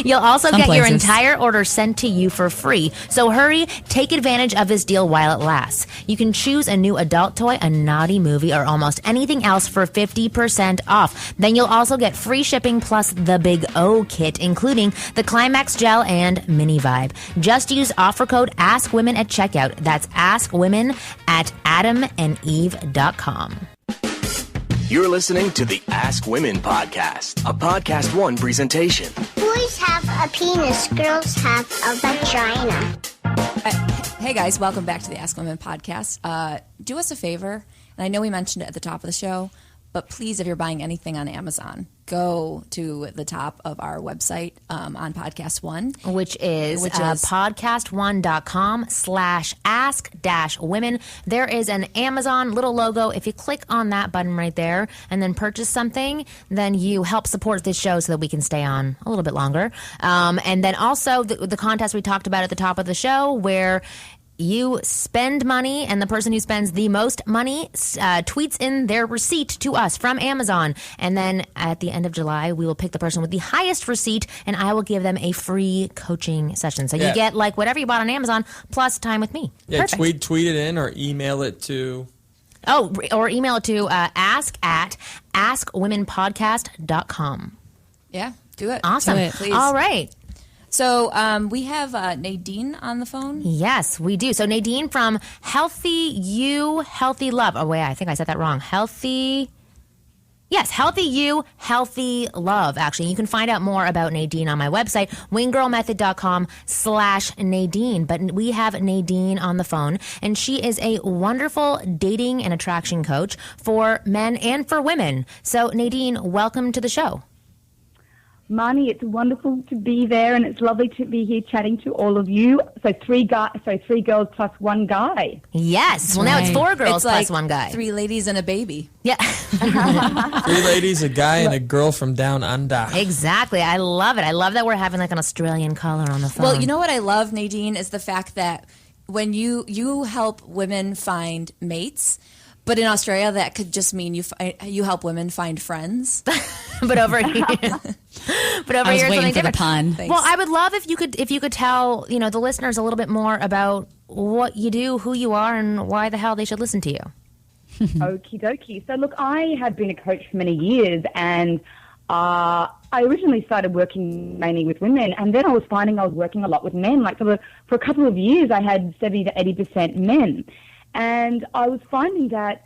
You'll also get your entire order sent to you for free. So hurry, take advantage of this deal while it lasts. You can choose a new adult toy, a naughty movie, or almost anything else for 50% off. Then you'll also get free shipping plus the Big O kit, including the Climax Gel and Mini Vibe. Just use offer code AskWomen at checkout. That's AskWomen at adamandeve.com. You're listening to the Ask Women podcast, a Podcast One presentation. Boys have a penis, girls have a vagina. Hey guys, welcome back to the Ask Women podcast. Do us a favor, and I know we mentioned it at the top of the show, but please, if you're buying anything on Amazon, go to the top of our website on Podcast One. Which is podcastone.com/ask-women. There is an Amazon little logo. If you click on that button right there and then purchase something, then you help support this show so that we can stay on a little bit longer. And then also the contest we talked about at the top of the show where you spend money, and the person who spends the most money tweets in their receipt to us from Amazon. And then at the end of July, we will pick the person with the highest receipt, and I will give them a free coaching session. So you get like whatever you bought on Amazon plus time with me. Yeah, tweet it in or email it to... Oh, or email it to ask@askwomenpodcast.com. Yeah, do it. Awesome. Do it, please. All right. So we have Nadine on the phone. Yes, we do. So Nadine from Healthy You, Healthy Love. Oh, wait, I think I said that wrong. Healthy You, Healthy Love. Actually, you can find out more about Nadine on my website, winggirlmethod.com/Nadine. But we have Nadine on the phone, and she is a wonderful dating and attraction coach for men and for women. So Nadine, welcome to the show. Marni, it's wonderful to be there, and it's lovely to be here chatting to all of you. So three girls plus one guy. Yes. Well, now it's 4 girls it's plus like one guy. 3 ladies and a baby. Yeah. 3 ladies, a guy, and a girl from down under. Exactly. I love it. I love that we're having like an Australian caller on the phone. Well, you know what I love, Nadine, is the fact that when you help women find mates. But in Australia, that could just mean you help women find friends. but over here, I was waiting for the pun. Thanks. Well, I would love if you could tell the listeners a little bit more about what you do, who you are, and why the hell they should listen to you. Okie dokie. So look, I have been a coach for many years, and I originally started working mainly with women, and then I was finding I was working a lot with men. Like for a couple of years, I had 70 to 80% men. And I was finding that,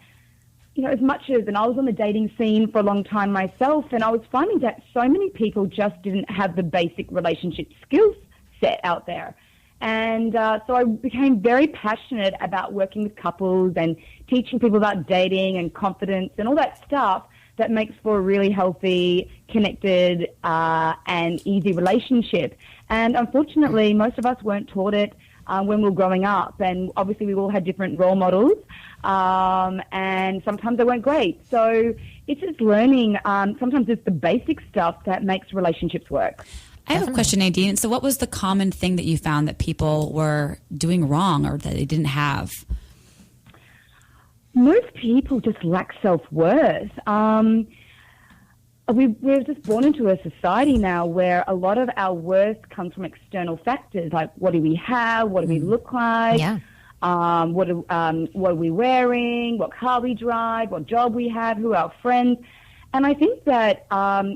as much as, and I was on the dating scene for a long time myself, and I was finding that so many people just didn't have the basic relationship skills set out there. And so I became very passionate about working with couples and teaching people about dating and confidence and all that stuff that makes for a really healthy, connected, and easy relationship. And unfortunately, most of us weren't taught it when we were growing up, and obviously we all had different role models, and sometimes they weren't great. So it's just learning, sometimes it's the basic stuff that makes relationships work. I have a question, Nadine. So what was the common thing that you found that people were doing wrong or that they didn't have? Most people just lack self-worth. A we're just born into a society now where a lot of our worth comes from external factors, like what do we have, what do we look like, what are we wearing, what car we drive, what job we have, who are our friends. And I think that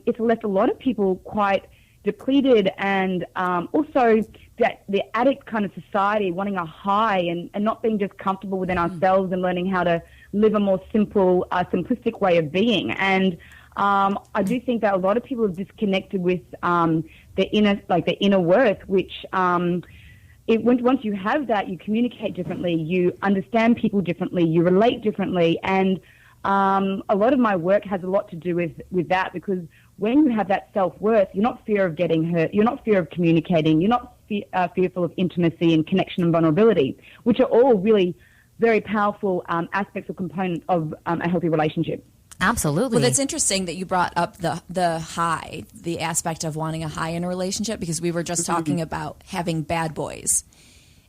it's left a lot of people quite depleted, and also that the addict kind of society, wanting a high and not being just comfortable within ourselves and learning how to live a more simplistic way of being. And I do think that a lot of people have disconnected with the inner worth, which once you have that, you communicate differently, you understand people differently, you relate differently, and a lot of my work has a lot to do with that, because when you have that self-worth, you're not fear of getting hurt, you're not fear of communicating, you're not fearful of intimacy and connection and vulnerability, which are all really very powerful aspects or components of a healthy relationship. Absolutely. Well, it's interesting that you brought up the high, the aspect of wanting a high in a relationship, because we were just talking about having bad boys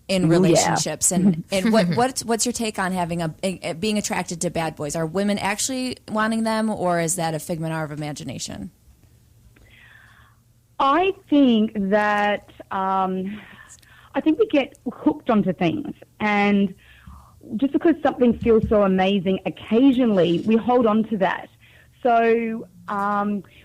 in relationships. And what's your take on having being attracted to bad boys? Are women actually wanting them, or is that a figment of imagination? I think that I think we get hooked onto things, and just because something feels so amazing, occasionally we hold on to that. So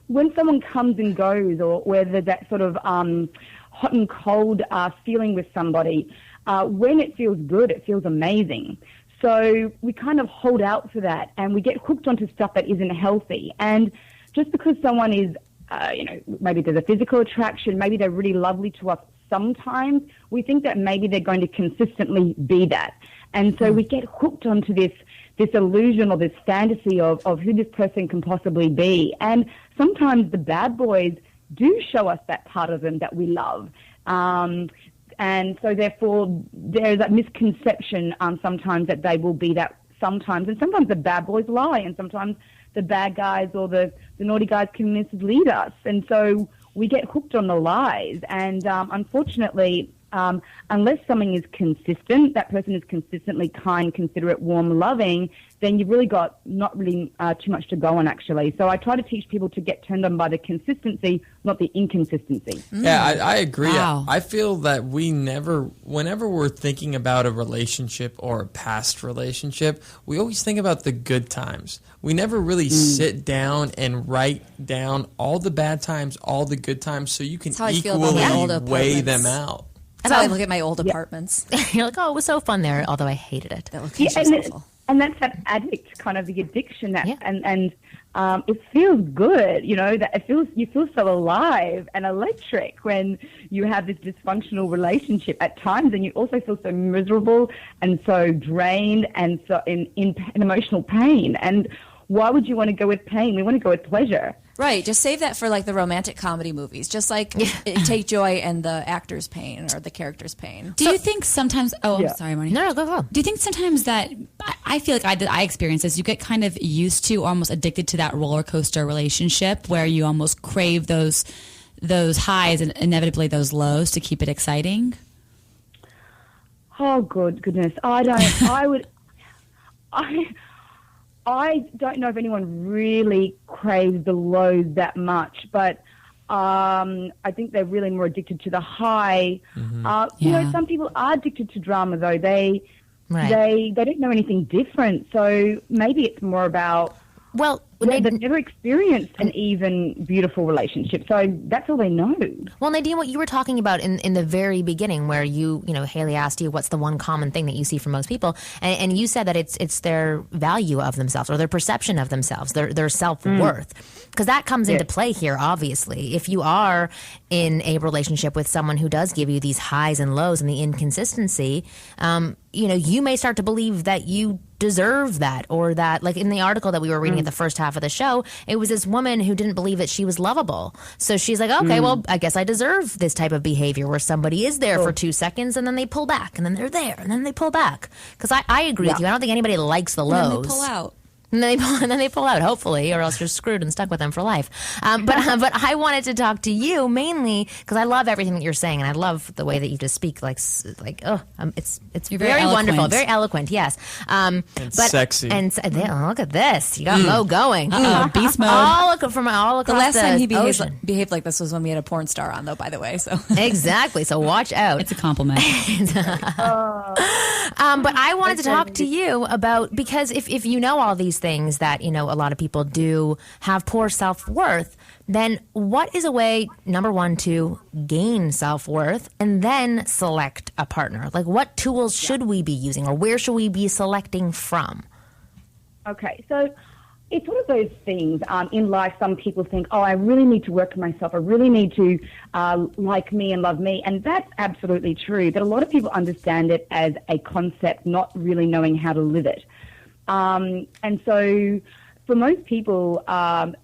when someone comes and goes, or whether that sort of hot and cold feeling with somebody, when it feels good, it feels amazing. So we kind of hold out for that, and we get hooked onto stuff that isn't healthy. And just because someone is, maybe there's a physical attraction, maybe they're really lovely to us sometimes, we think that maybe they're going to consistently be that. And so we get hooked onto this illusion or this fantasy of who this person can possibly be. And sometimes the bad boys do show us that part of them that we love. And so therefore there's that misconception sometimes that they will be that sometimes. And sometimes the bad boys lie, and sometimes the bad guys or the naughty guys can mislead us. And so we get hooked on the lies. And unfortunately, unless something is consistent, that person is consistently kind, considerate, warm, loving, then you've really got not really too much to go on, actually. So I try to teach people to get turned on by the consistency, not the inconsistency. Yeah, I agree. Wow. I feel that whenever we're thinking about a relationship or a past relationship, we always think about the good times. We never really sit down and write down all the bad times, all the good times, so you can equally weigh them out. That's how I look at my old apartments. You're like, oh, it was so fun there, although I hated it. That location was awful. And that's that addict kind of the addiction and it feels good, that you feel so alive and electric when you have this dysfunctional relationship at times, and you also feel so miserable and so drained and so in emotional pain. And why would you want to go with pain? We want to go with pleasure. Right. Just save that for like the romantic comedy movies. Just like take joy in the actor's pain or the character's pain. Do you think sometimes... Oh, I'm sorry, Marni. No, go. Do you think sometimes that... I feel like I experience this. You get kind of used to, almost addicted to that roller coaster relationship where you almost crave those highs and inevitably those lows to keep it exciting? Oh, goodness. I don't know if anyone really craves the lows that much, but I think they're really more addicted to the high. Some people are addicted to drama, though. They don't know anything different, so maybe it's more about they've never experienced an even beautiful relationship, so that's all they know. Well, Nadine, what you were talking about in the very beginning, where Haley asked you what's the one common thing that you see from most people, and you said that it's their value of themselves or their perception of themselves, their self-worth, because that comes into play here. Obviously, if you are in a relationship with someone who does give you these highs and lows and the inconsistency, you may start to believe that you deserve that, or that, like in the article that we were reading at the first half of the show, it was this woman who didn't believe that she was lovable. So she's like, okay, well, I guess I deserve this type of behavior where somebody is there for 2 seconds and then they pull back and then they're there and then they pull back. Because I agree with you. I don't think anybody likes the lows. And then they pull out. And then they pull out, hopefully, or else you're screwed and stuck with them for life. But I wanted to talk to you mainly because I love everything that you're saying, and I love the way that you just speak. It's very wonderful, very eloquent. Yes, and sexy. And look at this, you got Mo going. Beast mode. All across the last time he ocean. behaved like this was when we had a porn star on, though. By the way, so exactly. So watch out. It's a compliment. But I wanted to talk to you about, because if you know all these things that, a lot of people do have poor self-worth, then what is a way, number one, to gain self-worth and then select a partner? Like, what tools should we be using, or where should we be selecting from? Okay, so it's one of those things in life. Some people think, I really need to work on myself. I really need to like me and love me. And that's absolutely true. But a lot of people understand it as a concept, not really knowing how to live it. And so for most people, to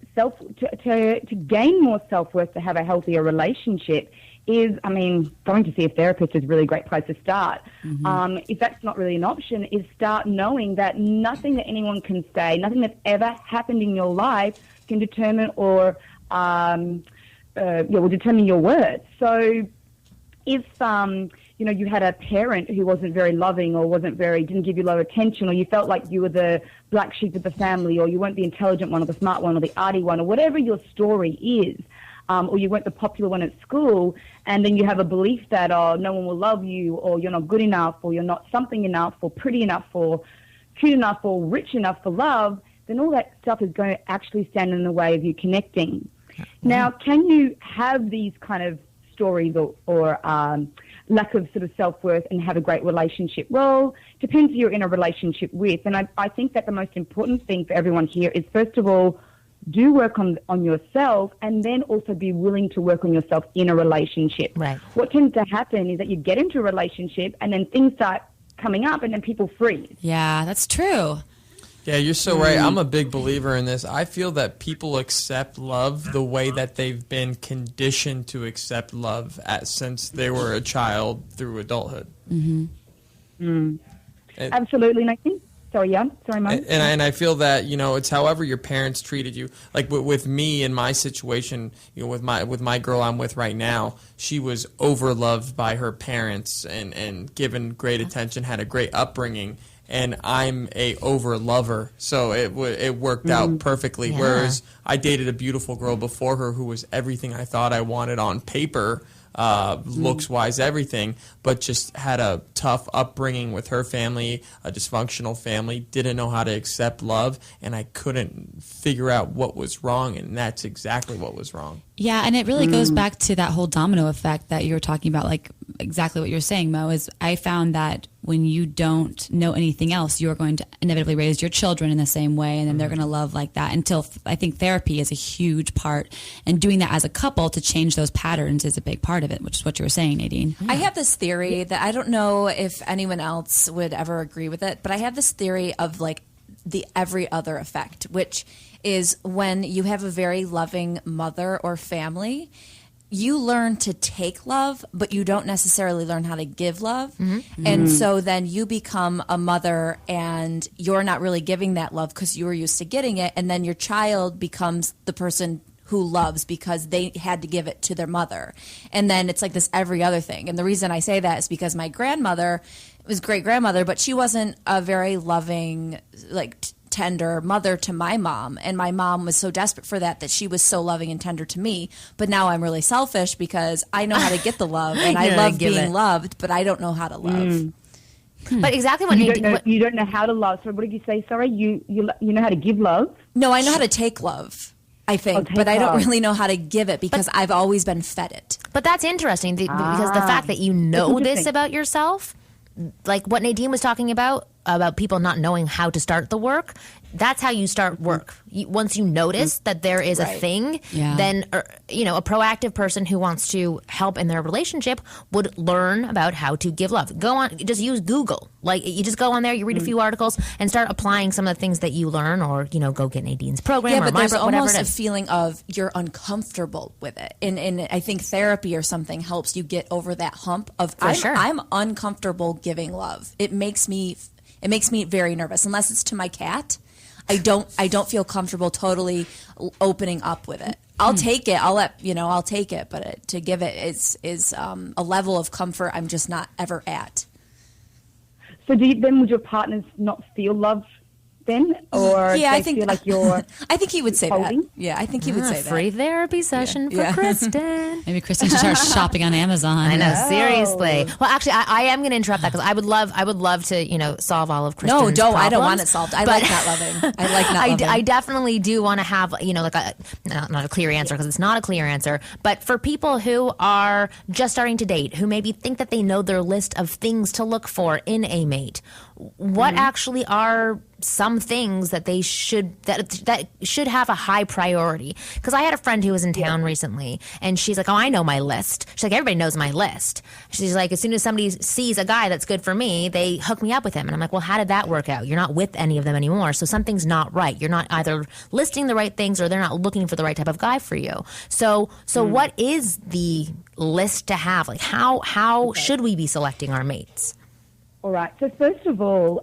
gain more self-worth, to have a healthier relationship is, going to see a therapist is a really great place to start. Mm-hmm. If that's not really an option, is start knowing that nothing that anyone can say, nothing that's ever happened in your life can determine will determine your worth. So if, you had a parent who wasn't very loving or didn't give you a lot of attention, or you felt like you were the black sheep of the family, or you weren't the intelligent one or the smart one or the arty one, or whatever your story is, or you weren't the popular one at school, and then you have a belief that, no one will love you, or you're not good enough, or you're not something enough, or pretty enough, or cute enough, or rich enough for love, then all that stuff is going to actually stand in the way of you connecting. Mm-hmm. Now, can you have these kind of stories or lack of sort of self-worth and have a great relationship? Well, depends who you're in a relationship with. And I think that the most important thing for everyone here is, first of all, do work on yourself, and then also be willing to work on yourself in a relationship. Right. What tends to happen is that you get into a relationship and then things start coming up and then people freeze. Yeah, that's true. Yeah, you're so right. I'm a big believer in this. I feel that people accept love the way that they've been conditioned to accept love since they were a child through adulthood. Mm-hmm. Absolutely. And I think, sorry, Mike. And I feel that, it's however your parents treated you. Like with me in my situation, with my girl I'm with right now, she was overloved by her parents and given great attention, had a great upbringing. And I'm a over-lover, so it worked out perfectly. Yeah. Whereas I dated a beautiful girl before her who was everything I thought I wanted on paper, looks-wise, everything, but just had a tough upbringing with her family, a dysfunctional family, didn't know how to accept love, and I couldn't figure out what was wrong, and that's exactly what was wrong. Yeah, and it really goes back to that whole domino effect that you were talking about, like exactly what you're saying, Mo, is I found that when you don't know anything else, you're going to inevitably raise your children in the same way, and then they're going to love like that. Until I think therapy is a huge part, and doing that as a couple to change those patterns is a big part of it, which is what you were saying, Nadine. I have this theory that I don't know if anyone else would ever agree with it, but I have this theory of like the every other effect, which is when you have a very loving mother or family, you learn to take love, but you don't necessarily learn how to give love. Mm-hmm. And so then you become a mother and you're not really giving that love because you were used to getting it. And then your child becomes the person who loves because they had to give it to their mother. And then it's like this every other thing. And the reason I say that is because my grandmother was great-grandmother, but she wasn't a very loving, tender mother to my mom, and my mom was so desperate for that she was so loving and tender to me. But now I'm really selfish because I know how to get the love and I love being loved, but I don't know how to love. But exactly what you don't know how to love. So what did you say? Sorry, you know how to give love? No, I know how to take love, I think, but I don't really know how to give it because I've always been fed it. But that's interesting because the fact that you know this about yourself, like what Nadine was talking about people not knowing how to start the work, that's how you start work. Once you notice that there is a thing, then a proactive person who wants to help in their relationship would learn about how to give love. Go on, just use Google. Like you just go on there, you read a few articles, and start applying some of the things that you learn, or go get Nadine's program. Yeah, or but there's almost a feeling of you're uncomfortable with it, and I think therapy or something helps you get over that hump of I'm uncomfortable giving love. It makes me very nervous unless it's to my cat. I don't feel comfortable totally opening up with it. I'll take it. I'll take it. But to give it is a level of comfort I'm just not ever at. So then would your partners not feel love then? Or I think feel like you're I think he would say holding? that. Yeah, I think he would say that. Free therapy session for Kristen. Maybe Kristen should start shopping on Amazon. I know, seriously. Well, actually, I am going to interrupt that because I would love to, solve all of Kristen's No, problems. I don't want it solved. I like not loving. I like not loving. I definitely do want to have, like not a clear answer because it's not a clear answer. But for people who are just starting to date, who maybe think that they know their list of things to look for in a mate, what actually are some things that they that should have a high priority? Because I had a friend who was in town recently, and she's like, "Oh, I know my list." She's like, "Everybody knows my list." She's like, "As soon as somebody sees a guy that's good for me, they hook me up with him." And I'm like, "Well, how did that work out? You're not with any of them anymore, so something's not right. You're not either listing the right things, or they're not looking for the right type of guy for you." So what is the list to have? Like, how should we be selecting our mates? All right. So first of all,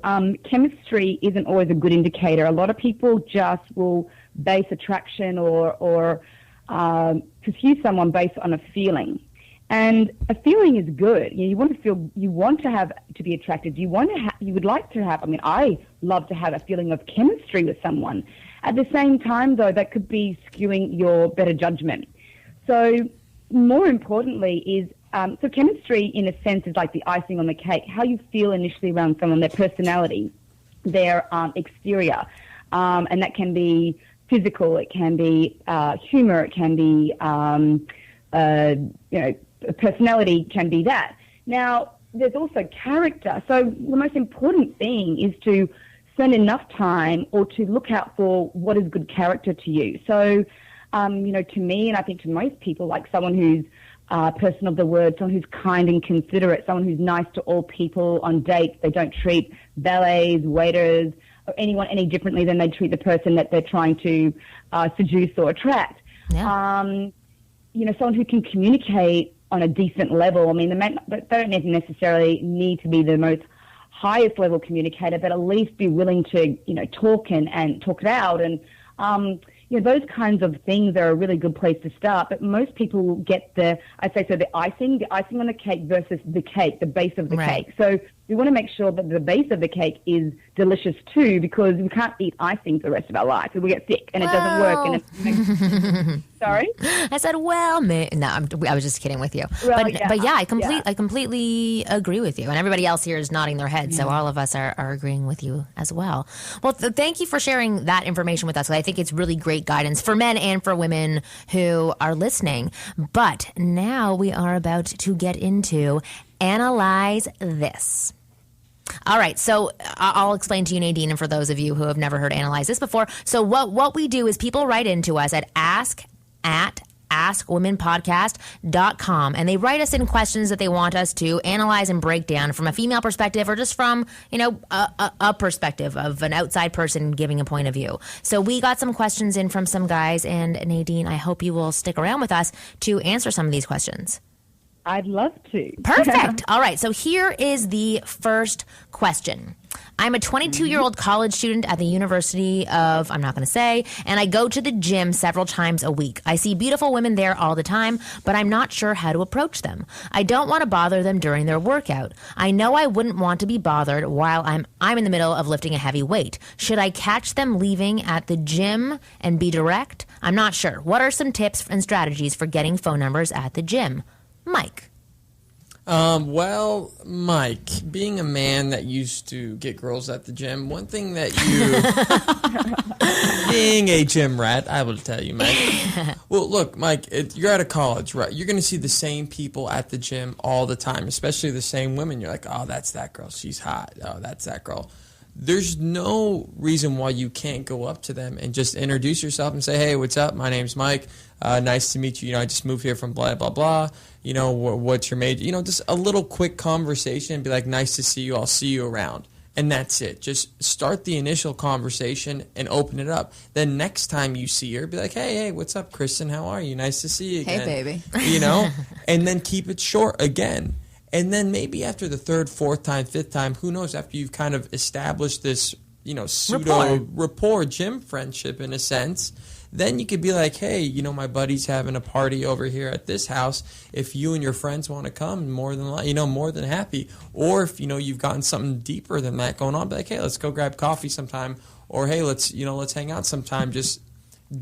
chemistry isn't always a good indicator. A lot of people just will base attraction or pursue someone based on a feeling, and a feeling is good. You want to feel, you want to have to be attracted. You would like to have. I mean, I love to have a feeling of chemistry with someone. At the same time, though, that could be skewing your better judgment. So more importantly is. So chemistry, in a sense, is like the icing on the cake. How you feel initially around someone, their personality, their exterior, and that can be physical. It can be humor. It can be personality. Can be that. Now, there's also character. So the most important thing is to spend enough time or to look out for what is good character to you. So, to me, and I think to most people, like someone who's person of the word, someone who's kind and considerate, someone who's nice to all people on dates. They don't treat valets, waiters, or anyone any differently than they treat the person that they're trying to seduce or attract. Yeah. Someone who can communicate on a decent level. I mean, they don't necessarily need to be the most highest level communicator, but at least be willing to, talk and talk it out. And, those kinds of things are a really good place to start. But most people get the icing on the cake versus the cake, the base of the cake. So we want to make sure that the base of the cake is delicious too, because we can't eat icing for the rest of our life. We get sick and it doesn't work. And sorry? I said, I was just kidding with you. Well, I completely agree with you. And everybody else here is nodding their head. So all of us are agreeing with you as well. Well, thank you for sharing that information with us. I think it's really great guidance for men and for women who are listening. But now we are about to get into Analyze This. All right, so I'll explain to you, Nadine, and for those of you who have never heard Analyze This before. So what we do is people write into us at askwomenpodcast.com, and they write us in questions that they want us to analyze and break down from a female perspective or just from, a perspective of an outside person giving a point of view. So we got some questions in from some guys, and Nadine, I hope you will stick around with us to answer some of these questions. I'd love to. Perfect. All right. So here is the first question. I'm a 22-year-old college student at the University of, I'm not going to say, and I go to the gym several times a week. I see beautiful women there all the time, but I'm not sure how to approach them. I don't want to bother them during their workout. I know I wouldn't want to be bothered while I'm in the middle of lifting a heavy weight. Should I catch them leaving at the gym and be direct? I'm not sure. What are some tips and strategies for getting phone numbers at the gym? Mike. Well, Mike, being a man that used to get girls at the gym, one thing that being a gym rat, I will tell you, Mike. Well, look, Mike, you're out of college, right? You're going to see the same people at the gym all the time, especially the same women. You're like, oh, that's that girl. She's hot. Oh, that's that girl. There's no reason why you can't go up to them and just introduce yourself and say, hey, what's up? My name's Mike. Nice to meet you. I just moved here from blah, blah, blah. What's your major? Just a little quick conversation and be like, nice to see you. I'll see you around. And that's it. Just start the initial conversation and open it up. Then next time you see her, be like, hey, what's up, Kristen? How are you? Nice to see you again. Hey, baby. And then keep it short again. And then maybe after the third, fourth time, fifth time, who knows, after you've kind of established this pseudo rapport, gym friendship in a sense, then you could be like, hey, my buddy's having a party over here at this house. If you and your friends want to come, more than happy. Or if, you've gotten something deeper than that going on, be like, hey, let's go grab coffee sometime. Or, hey, let's hang out sometime. Just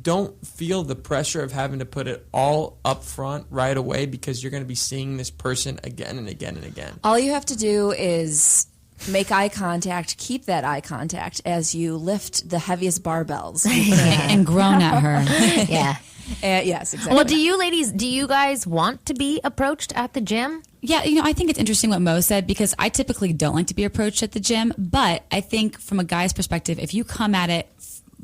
don't feel the pressure of having to put it all up front right away, because you're going to be seeing this person again and again and again. All you have to do is make eye contact, keep that eye contact as you lift the heaviest barbells. And groan at her. Yeah. Yes, exactly. Well, do you guys want to be approached at the gym? Yeah, I think it's interesting what Mo said, because I typically don't like to be approached at the gym. But I think from a guy's perspective, if you come at it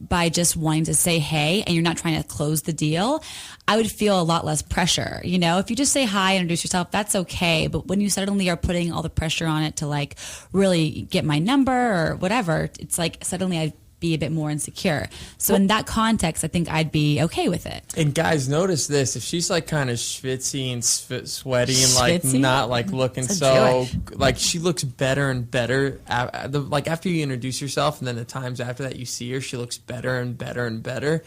by just wanting to say hey and you're not trying to close the deal, I would feel a lot less pressure. If you just say hi and introduce yourself, that's okay. But when you suddenly are putting all the pressure on it to like really get my number or whatever, it's like suddenly I'd be a bit more insecure. So in that context, I think I'd be okay with it. And guys, notice this: if she's like kind of schwitzy and sweaty and like not like looking so like, she looks better and better. Like after you introduce yourself, and then the times after that you see her, she looks better and better and better.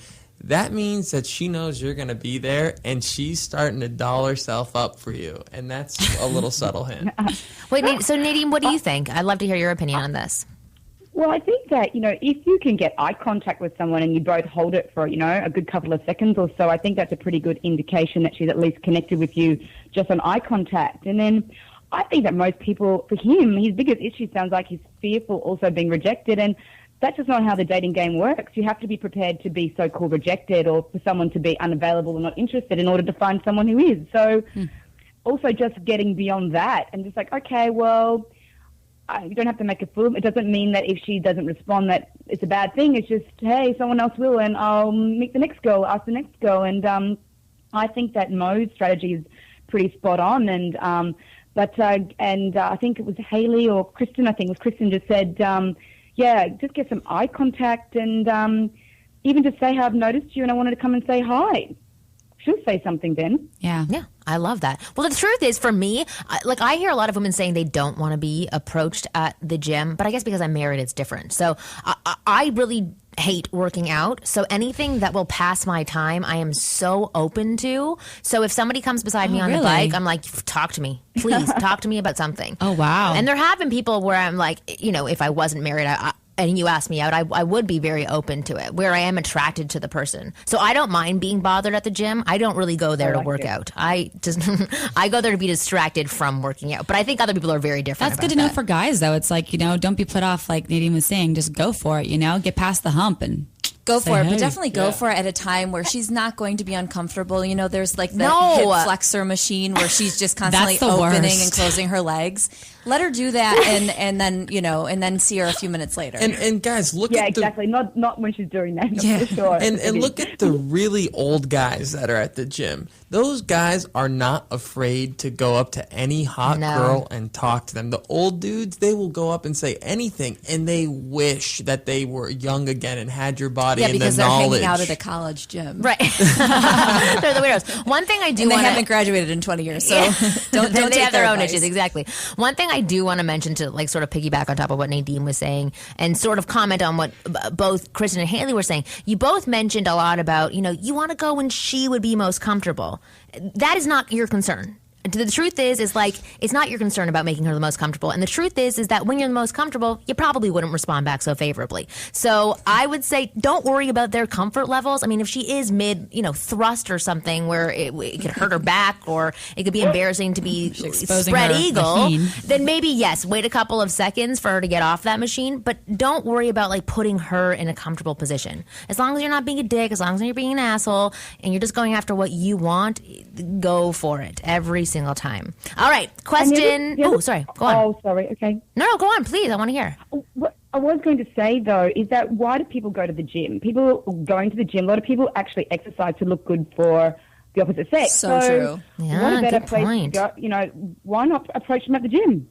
That means that she knows you're going to be there, and she's starting to doll herself up for you, and that's a little subtle hint. Wait, so Nadine, what do you think? I'd love to hear your opinion on this. Well, I think that, if you can get eye contact with someone and you both hold it for, a good couple of seconds or so, I think that's a pretty good indication that she's at least connected with you just on eye contact. And then I think that most people, for him, his biggest issue sounds like he's fearful also being rejected. And that's just not how the dating game works. You have to be prepared to be so-called rejected, or for someone to be unavailable or not interested, in order to find someone who is. So also just getting beyond that and just like, okay, well, you don't have to make a fool. It doesn't mean that if she doesn't respond that it's a bad thing. It's just, hey, someone else will, and I'll meet the next girl, ask the next girl. And I think that Mo's strategy is pretty spot on. And I think it was Haley or Kristen. I think it was Kristen just said, just get some eye contact, and even just say, hey, I've noticed you and I wanted to come and say hi. She'll say something then. Yeah. Yeah, I love that. Well, the truth is, for me, I hear a lot of women saying they don't want to be approached at the gym, but I guess because I'm married, it's different. So I really hate working out. So anything that will pass my time, I am so open to. So if somebody comes beside me on the bike, I'm like, talk to me. Please, talk to me about something. Oh, wow. And there have been people where I'm like, if I wasn't married, and you asked me out, I would be very open to it, where I am attracted to the person. So I don't mind being bothered at the gym. I don't really go there to work out. I go there to be distracted from working out. But I think other people are very different. That's good to know for guys, though. It's like, don't be put off, like Nadine was saying. Just go for it, get past the hump and go for it, but definitely go for it at a time where she's not going to be uncomfortable. There's like the hip flexor machine where she's just constantly opening and closing her legs. Let her do that, and then see her a few minutes later. And guys, look at exactly. Not when she's doing that. For sure. And look at the really old guys that are at the gym. Those guys are not afraid to go up to any hot girl and talk to them. The old dudes, they will go up and say anything, and they wish that they were young again and had your body and the knowledge. Yeah, because they're hanging out at a college gym. Right. They're the weirdos. One thing I do want to... they haven't graduated in 20 years, so don't they take have their own advice. issues, exactly. One thing I do want to mention, to like sort of piggyback on top of what Nadine was saying and sort of comment on what both Kristen and Haley were saying. You both mentioned a lot about, you want to go when she would be most comfortable. That is not your concern. The truth is like, it's not your concern about making her the most comfortable. And the truth is that when you're the most comfortable, you probably wouldn't respond back so favorably. So I would say, don't worry about their comfort levels. I mean, if she is mid, thrust or something where it could hurt her back, or it could be embarrassing to be spread eagle, then maybe, yes, wait a couple of seconds for her to get off that machine. But don't worry about like putting her in a comfortable position. As long as you're not being a dick, as long as you're being an asshole, and you're just going after what you want, go for it every single time. All right, question. Oh, sorry. Go on. Oh, sorry. Okay. No, go on, please. I want to hear. What I was going to say, though, is that why do people go to the gym? People going to the gym, a lot of people actually exercise to look good for the opposite sex. So true. Yeah, what a better place to go? Why not approach them at the gym?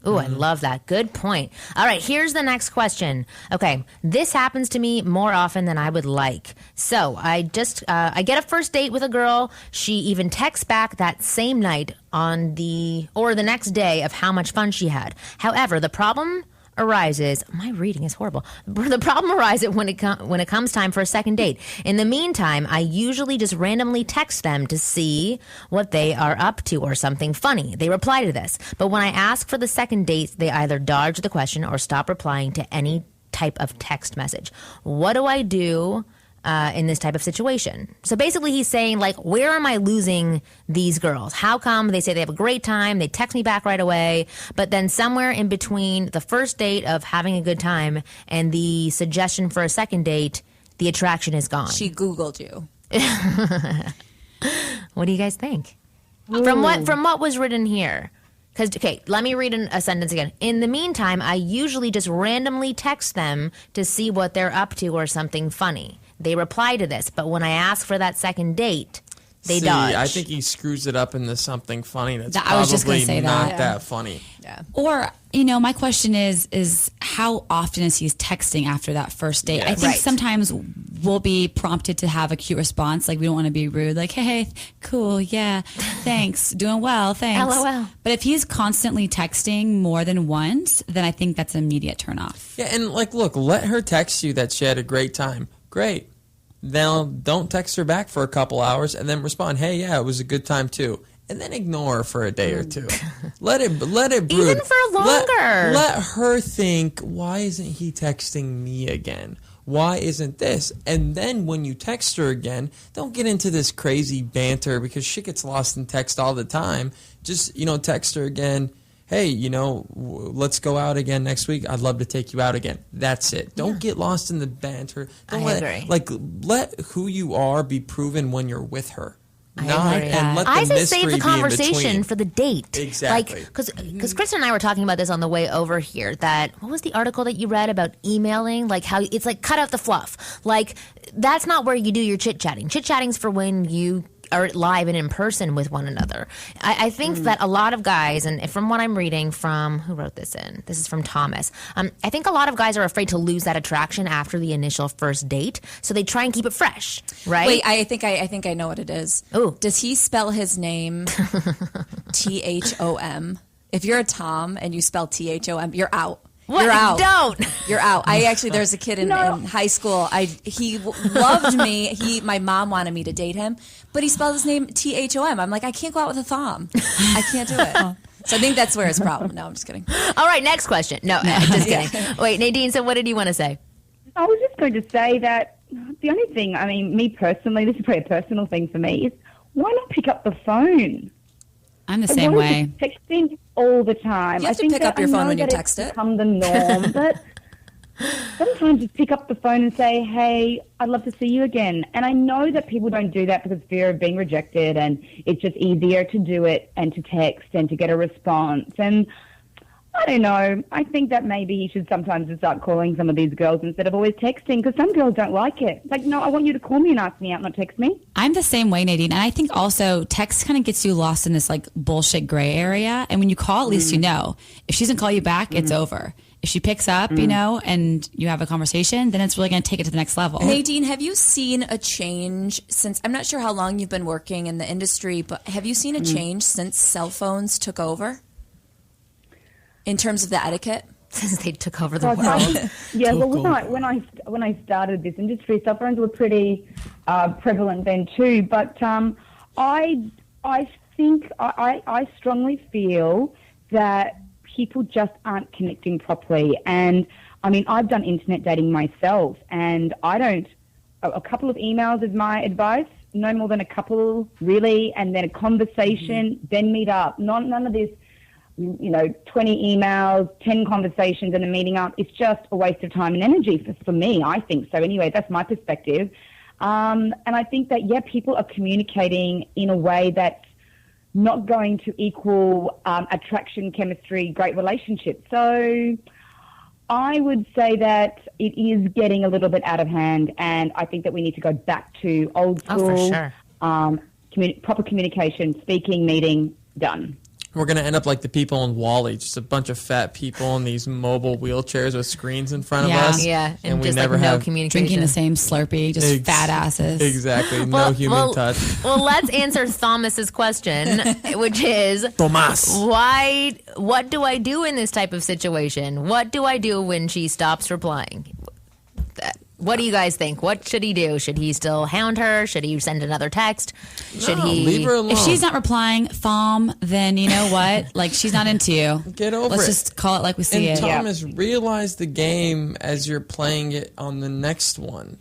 Oh, I love that. Good point. All right, here's the next question. Okay, this happens to me more often than I would like. So I get a first date with a girl. She even texts back that same night or the next day of how much fun she had. However, the problem arises. My reading is horrible. The problem arises when it comes time for a second date. In the meantime, I usually just randomly text them to see what they are up to or something funny. They reply to this. But when I ask for the second date, they either dodge the question or stop replying to any type of text message. What do I do in this type of situation? So basically he's saying, like, where am I losing these girls? How come they say they have a great time, they text me back right away, but then somewhere in between the first date of having a good time and the suggestion for a second date, the attraction is gone? She Googled you. What do you guys think? From what was written here? Because, okay, let me read a sentence again. In the meantime, I usually just randomly text them to see what they're up to or something funny. They reply to this, but when I ask for that second date, they dodge. I think he screws it up into something funny that's I was just probably gonna say not that. that funny. Yeah. Or, my question is how often is he texting after that first date? Yeah. I think Right. sometimes we'll be prompted to have a cute response. Like, we don't want to be rude. Like, hey, cool, yeah, thanks, doing well, thanks. LOL. But if he's constantly texting more than once, then I think that's an immediate turnoff. Yeah, and look, let her text you that she had a great time. Great. Now, don't text her back for a couple hours and then respond, hey, yeah, it was a good time too. And then ignore her for a day or two. Let it brood. Even for longer. Let her think, why isn't he texting me again? Why isn't this? And then when you text her again, don't get into this crazy banter because shit gets lost in text all the time. Just, text her again. Hey, let's go out again next week. I'd love to take you out again. That's it. Don't get lost in the banter. Don't agree. Let who you are be proven when you're with her. I say save the conversation for the date. Exactly. Because Kristen and I were talking about this on the way over here. What was the article that you read about emailing? Like how it's like cut out the fluff. Like that's not where you do your chit chatting. Chit chatting's for when you are live and in person with one another. I think that a lot of guys, and from what I'm reading from, who wrote this in? This is from Thomas. I think a lot of guys are afraid to lose that attraction after the initial first date, so they try and keep it fresh, right? Wait, I think I know what it is. Ooh. Does he spell his name Thom? If you're a Tom and you spell Thom, you're out. What? You're out. Don't. You're out. There's a kid in high school. He loved me. My mom wanted me to date him, but he spelled his name Thom. I'm like, I can't go out with a thom. I can't do it. So I think that's where his problem. No, I'm just kidding. All right, next question. No, just kidding. Wait, Nadine, so what did you want to say? I was just going to say that the only thing, me personally, this is probably a personal thing for me, is why not pick up the phone? I'm the same way. Texting all the time. You have to pick up your phone when you text it. It's become the norm, but sometimes just pick up the phone and say, hey, I'd love to see you again. And I know that people don't do that because of fear of being rejected, and it's just easier to do it and to text and to get a response. And I don't know. I think that maybe he should sometimes just start calling some of these girls instead of always texting, because some girls don't like it. Like, no, I want you to call me and ask me out, not text me. I'm the same way, Nadine. And I think also text kind of gets you lost in this like bullshit gray area. And when you call, at least you know. If she doesn't call you back, it's over. If she picks up, and you have a conversation, then it's really going to take it to the next level. Nadine, have you seen a change since, I'm not sure how long you've been working in the industry, but have you seen a change since cell phones took over? In terms of the etiquette? Since they took over the world. Yeah, well, when I started this industry, cell phones were pretty prevalent then too. But I think I strongly feel that people just aren't connecting properly. And I've done internet dating myself, and a couple of emails is my advice. No more than a couple, really, and then a conversation, then meet up. None of this. 20 emails, 10 conversations and a meeting up. It's just a waste of time and energy for me, I think. So anyway, that's my perspective. And I think that, people are communicating in a way that's not going to equal attraction, chemistry, great relationship. So I would say that it is getting a little bit out of hand, and I think that we need to go back to old school, for sure. Proper communication, speaking, meeting, done. we're going to end up like the people in WALL-E, just a bunch of fat people in these mobile wheelchairs with screens in front of us. Yeah, and we just never like no have communication. Drinking the same Slurpee, just fat asses. Exactly, no human touch. Well, let's answer Thomas's question, which is, Tomas, what do I do in this type of situation? What do I do when she stops replying? What do you guys think? What should he do? Should he still hound her? Should he send another text? Should he leave her alone? If she's not replying, then you know what? Like, she's not into you. Get over it. Let's just call it like we see and it. Thomas, realize the game as you're playing it on the next one.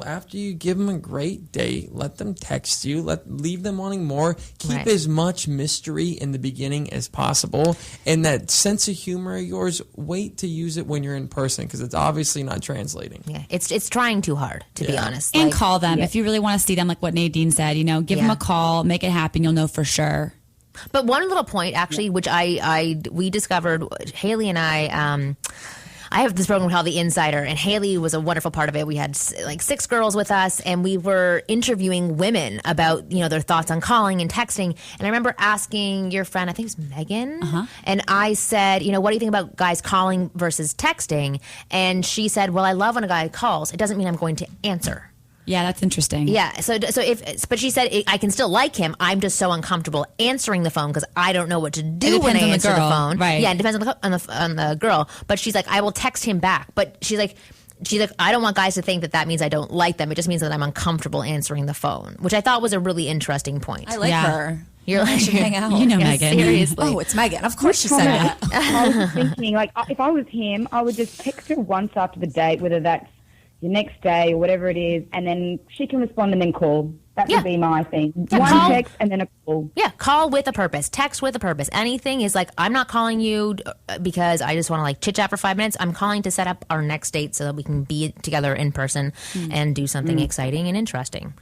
After you give them a great date, let them text you. Leave them wanting more. Keep as much mystery in the beginning as possible. And that sense of humor of yours, wait to use it when you're in person, because it's obviously not translating. Yeah, it's trying too hard, to be honest. And call them if you really want to see them, like what Nadine said. Give them a call, make it happen. You'll know for sure. But one little point, actually, which we discovered, Haley and I have this program called The Insider, and Haley was a wonderful part of it. We had like 6 girls with us, and we were interviewing women about, their thoughts on calling and texting. And I remember asking your friend, I think it was Megan, and I said, what do you think about guys calling versus texting? And she said, well, I love when a guy calls. It doesn't mean I'm going to answer. Yeah, that's interesting. Yeah, but she said I can still like him. I'm just so uncomfortable answering the phone because I don't know what to do when I answer the phone. Right? Yeah, it depends on the girl. But she's like, I will text him back. But she's like, I don't want guys to think that means I don't like them. It just means that I'm uncomfortable answering the phone, which I thought was a really interesting point. I like her. You're like, should hang out. Megan. Seriously. Oh, it's Megan. Of course she said that. I was thinking, if I was him, I would just text her once after the date, whether that's the next day or whatever it is, and then she can respond and then call. That would be my thing. Yeah, one text and then a call. Yeah, call with a purpose. Text with a purpose. Anything is like, I'm not calling you because I just want to chit-chat for 5 minutes. I'm calling to set up our next date so that we can be together in person and do something exciting and interesting.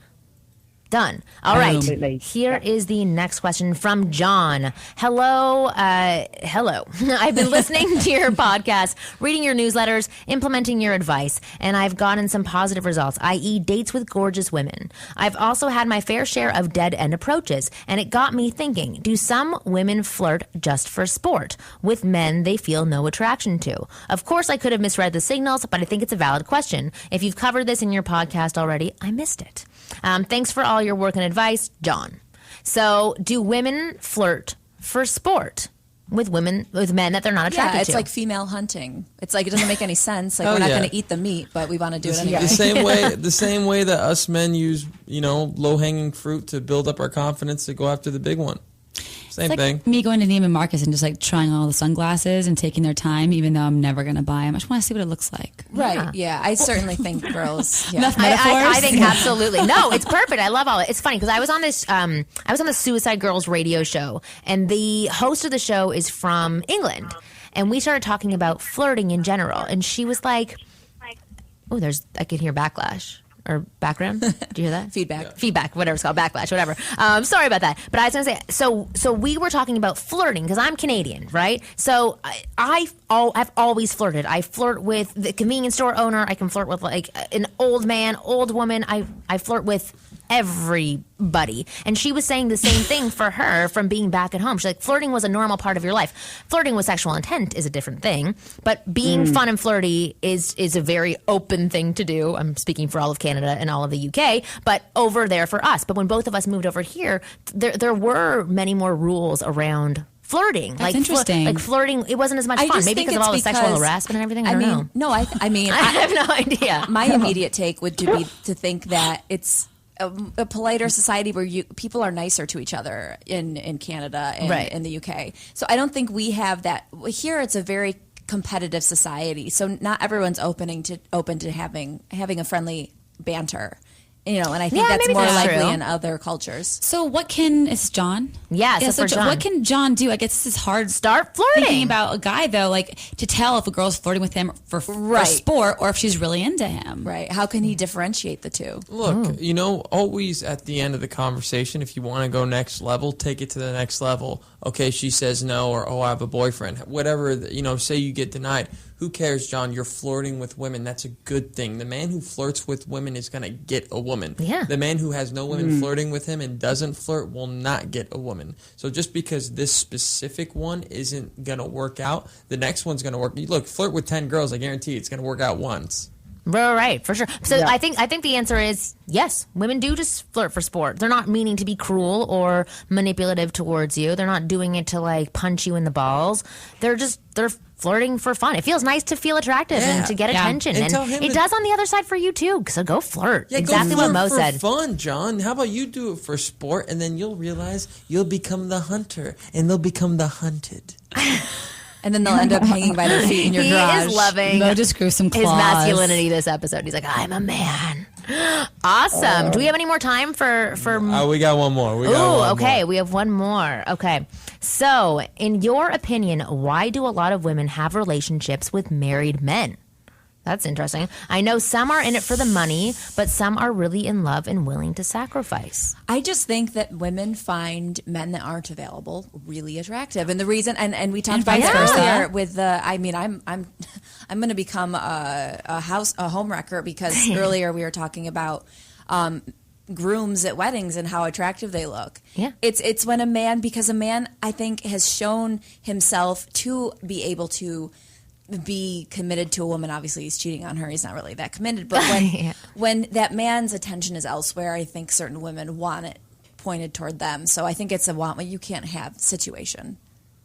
Done. All right. Absolutely. Here is the next question from John. Hello. I've been listening to your podcast, reading your newsletters, implementing your advice, and I've gotten some positive results, i.e. dates with gorgeous women. I've also had my fair share of dead-end approaches, and it got me thinking, do some women flirt just for sport with men they feel no attraction to? Of course, I could have misread the signals, but I think it's a valid question. If you've covered this in your podcast already, I missed it. Thanks for all your work and advice, John. So, do women flirt for sport with men that they're not attracted to? Yeah, it's like female hunting. It's like it doesn't make any sense. Like we're not going to eat the meat, but we want to do it anyway. The same way that us men use, low-hanging fruit to build up our confidence to go after the big one. Same thing. Me going to Neiman Marcus and just trying all the sunglasses and taking their time, even though I'm never going to buy them. I just want to see what it looks like. Right. Yeah. I certainly think girls. Yeah. Enough metaphors? I think absolutely. No, it's perfect. I love all it. It's funny because I was on this. I was on the Suicide Girls radio show, and the host of the show is from England, and we started talking about flirting in general, and she was like, "Oh, I can hear backlash." Or background? Did you hear that? Feedback, whatever it's called, backlash, whatever. Sorry about that. But I was going to say, so we were talking about flirting because I'm Canadian, right? So I've always flirted. I flirt with the convenience store owner. I can flirt with an old man, old woman. I flirt with everybody. And she was saying the same thing for her from being back at home. She's like, flirting was a normal part of your life. Flirting with sexual intent is a different thing, but being fun and flirty is a very open thing to do. I'm speaking for all of Canada and all of the UK, but over there for us. But when both of us moved over here, there were many more rules around flirting. That's interesting. Flirting, it wasn't as much fun. Maybe because of all the sexual harassment and everything. I don't know. No, I have no idea. My immediate take would be to think that it's a politer society where people are nicer to each other in Canada and in the UK. So I don't think we have that. Here it's a very competitive society. So not everyone's open to having a friendly banter. And I think that's more likely in other cultures. So it's John? Yeah, so John. What can John do? I guess this is hard. Start flirting. Thinking about a guy, though, to tell if a girl's flirting with him for sport or if she's really into him. Right. How can he differentiate the two? Look, always at the end of the conversation, if you want to go next level, take it to the next level. Okay, she says no, or, I have a boyfriend. Whatever, say you get denied. Who cares, John? You're flirting with women. That's a good thing. The man who flirts with women is going to get a woman. woman. Yeah. The man who has no women flirting with him and doesn't flirt will not get a woman. So just because this specific one isn't going to work out, the next one's going to work. Look, flirt with 10 girls, I guarantee it's going to work out once. Right, for sure. So I think the answer is yes. Women do just flirt for sport. They're not meaning to be cruel or manipulative towards you. They're not doing it to like punch you in the balls. They're flirting for fun. It feels nice to feel attractive and to get attention. And it does on the other side for you too. So go flirt. Yeah, exactly go flirt what Mo for said. Fun, John. How about you do it for sport, and then you'll realize you'll become the hunter, and they'll become the hunted. And then they'll end up hanging by their feet in your garage. He is loving Mo just grew some claws. his masculinity this episode. He's like, I'm a man. Awesome. Do we have any more time for we got one more. We have one more. Okay. So, in your opinion, why do a lot of women have relationships with married men? That's interesting. I know some are in it for the money, but some are really in love and willing to sacrifice. I just think that women find men that aren't available really attractive, and the reason, and we talked about that earlier with the. I mean, I'm going to become a home wrecker because earlier we were talking about grooms at weddings and how attractive they look. Yeah, it's when a man, because a man I think has shown himself to be able to be committed to a woman. Obviously he's cheating on her, he's not really that committed, but when that man's attention is elsewhere, I think certain women want it pointed toward them. So I think it's a want what you can't have situation.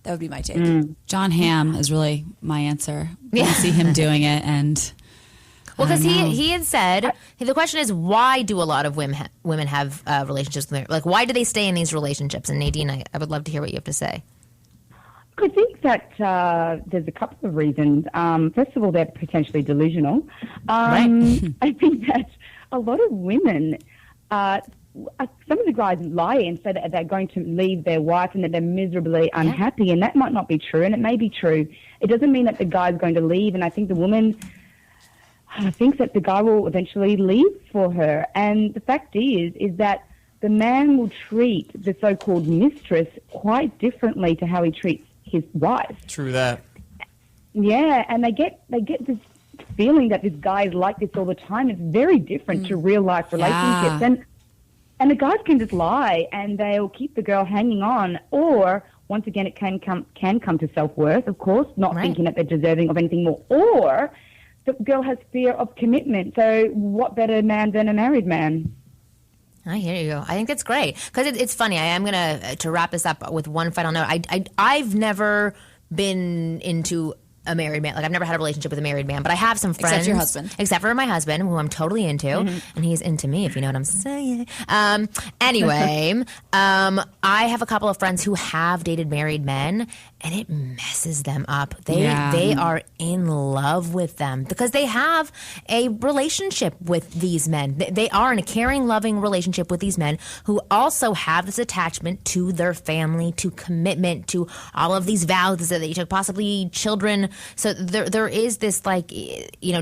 That would be my take. John Hamm is really my answer. I see him doing it, and because he had said the question is, why do a lot of women have relationships with like, why do they stay in these relationships? And Nadine, I would love to hear what you have to say. I think that there's a couple of reasons. First of all, they're potentially delusional. Right. I think that a lot of women, some of the guys lie and say that they're going to leave their wife and that they're miserably unhappy, and that might not be true, and it may be true. It doesn't mean that the guy's going to leave, and I think the woman thinks that the guy will eventually leave for her. And the fact is that the man will treat the so-called mistress quite differently to how he treats his wife. True that. Yeah, and they get this feeling that this guy is like this all the time. It's very different to real life relationships. And the guys can just lie and they'll keep the girl hanging on, or once again it can come to self-worth, of course, not thinking that they're deserving of anything more, or the girl has fear of commitment. So what better man than a married man? I hear you. I think that's great because it's funny. I am gonna to wrap this up with one final note. I've never been into a married man. Like, I've never had a relationship with a married man, but I have some friends. Except your husband. Except for my husband, who I'm totally into, and he's into me, if you know what I'm saying. Anyway, I have a couple of friends who have dated married men, and it messes them up. They are in love with them because they have a relationship with these men. They are in a caring, loving relationship with these men who also have this attachment to their family, to commitment, to all of these vows that they took, possibly children. So there is this, like,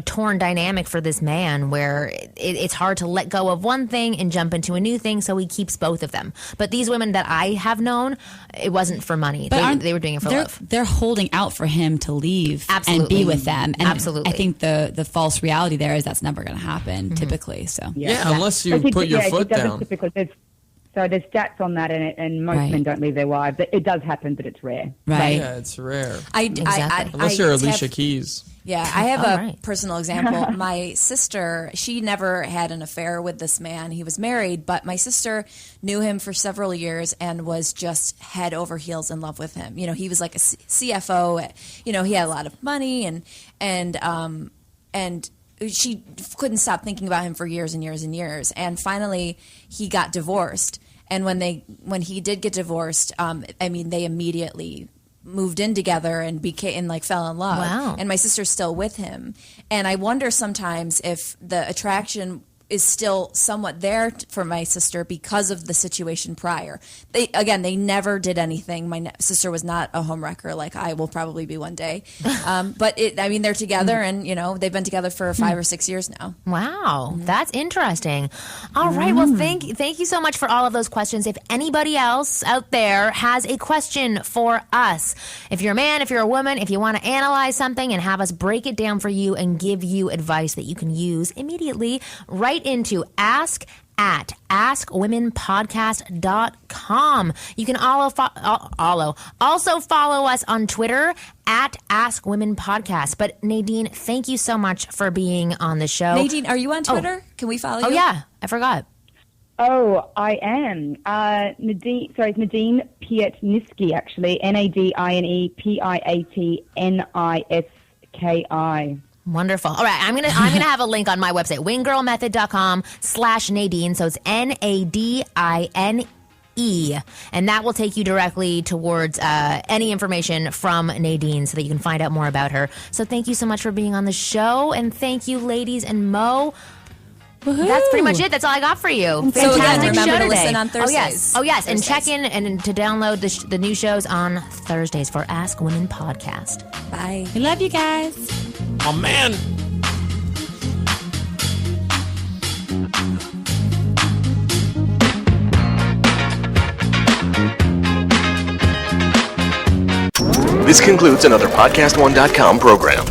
torn dynamic for this man where it's hard to let go of one thing and jump into a new thing, so he keeps both of them. But these women that I have known, it wasn't for money. They were doing it for love. They're holding out for him to leave and be with them. And absolutely. I think the false reality there is that's never going to happen typically. So unless you put your foot down. So there's stats on that, and most men don't leave their wives. It does happen, but it's rare. Right. Yeah, it's rare. Unless you're Alicia Keys. Yeah, I have a personal example. My sister, she never had an affair with this man. He was married, but my sister knew him for several years and was just head over heels in love with him. He was like a CFO. He had a lot of money, and she couldn't stop thinking about him for years and years and years. And finally, he got divorced. And when he did get divorced, they immediately moved in together and fell in love. Wow. And my sister's still with him. And I wonder sometimes if the attraction is still somewhat there for my sister because of the situation prior. They never did anything. My sister was not a homewrecker like I will probably be one day. But they're together, and they've been together for 5 or 6 years now. Wow, that's interesting. All right, well, thank you so much for all of those questions. If anybody else out there has a question for us, if you're a man, if you're a woman, if you want to analyze something and have us break it down for you and give you advice that you can use immediately, write right into ask@askwomenpodcast.com. You can also follow us on Twitter at Ask Women Podcast. But Nadine, thank you so much for being on the show. Nadine, are you on Twitter? Can we follow you? Oh, yeah. I forgot. Oh, I am. Nadine Piat, actually. NadinePiatniski. Wonderful. All right, I'm gonna have a link on my website, winggirlmethod.com/Nadine. So it's NADINE, and that will take you directly towards any information from Nadine, so that you can find out more about her. So thank you so much for being on the show, and thank you, ladies and Mo. Woo-hoo. That's pretty much it. That's all I got for you. So Fantastic remember show to today. listen on Thursdays. Oh yes, and check in and to download the new shows on Thursdays for Ask Women Podcast. Bye. We love you guys. Oh, man. This concludes another PodcastOne.com program.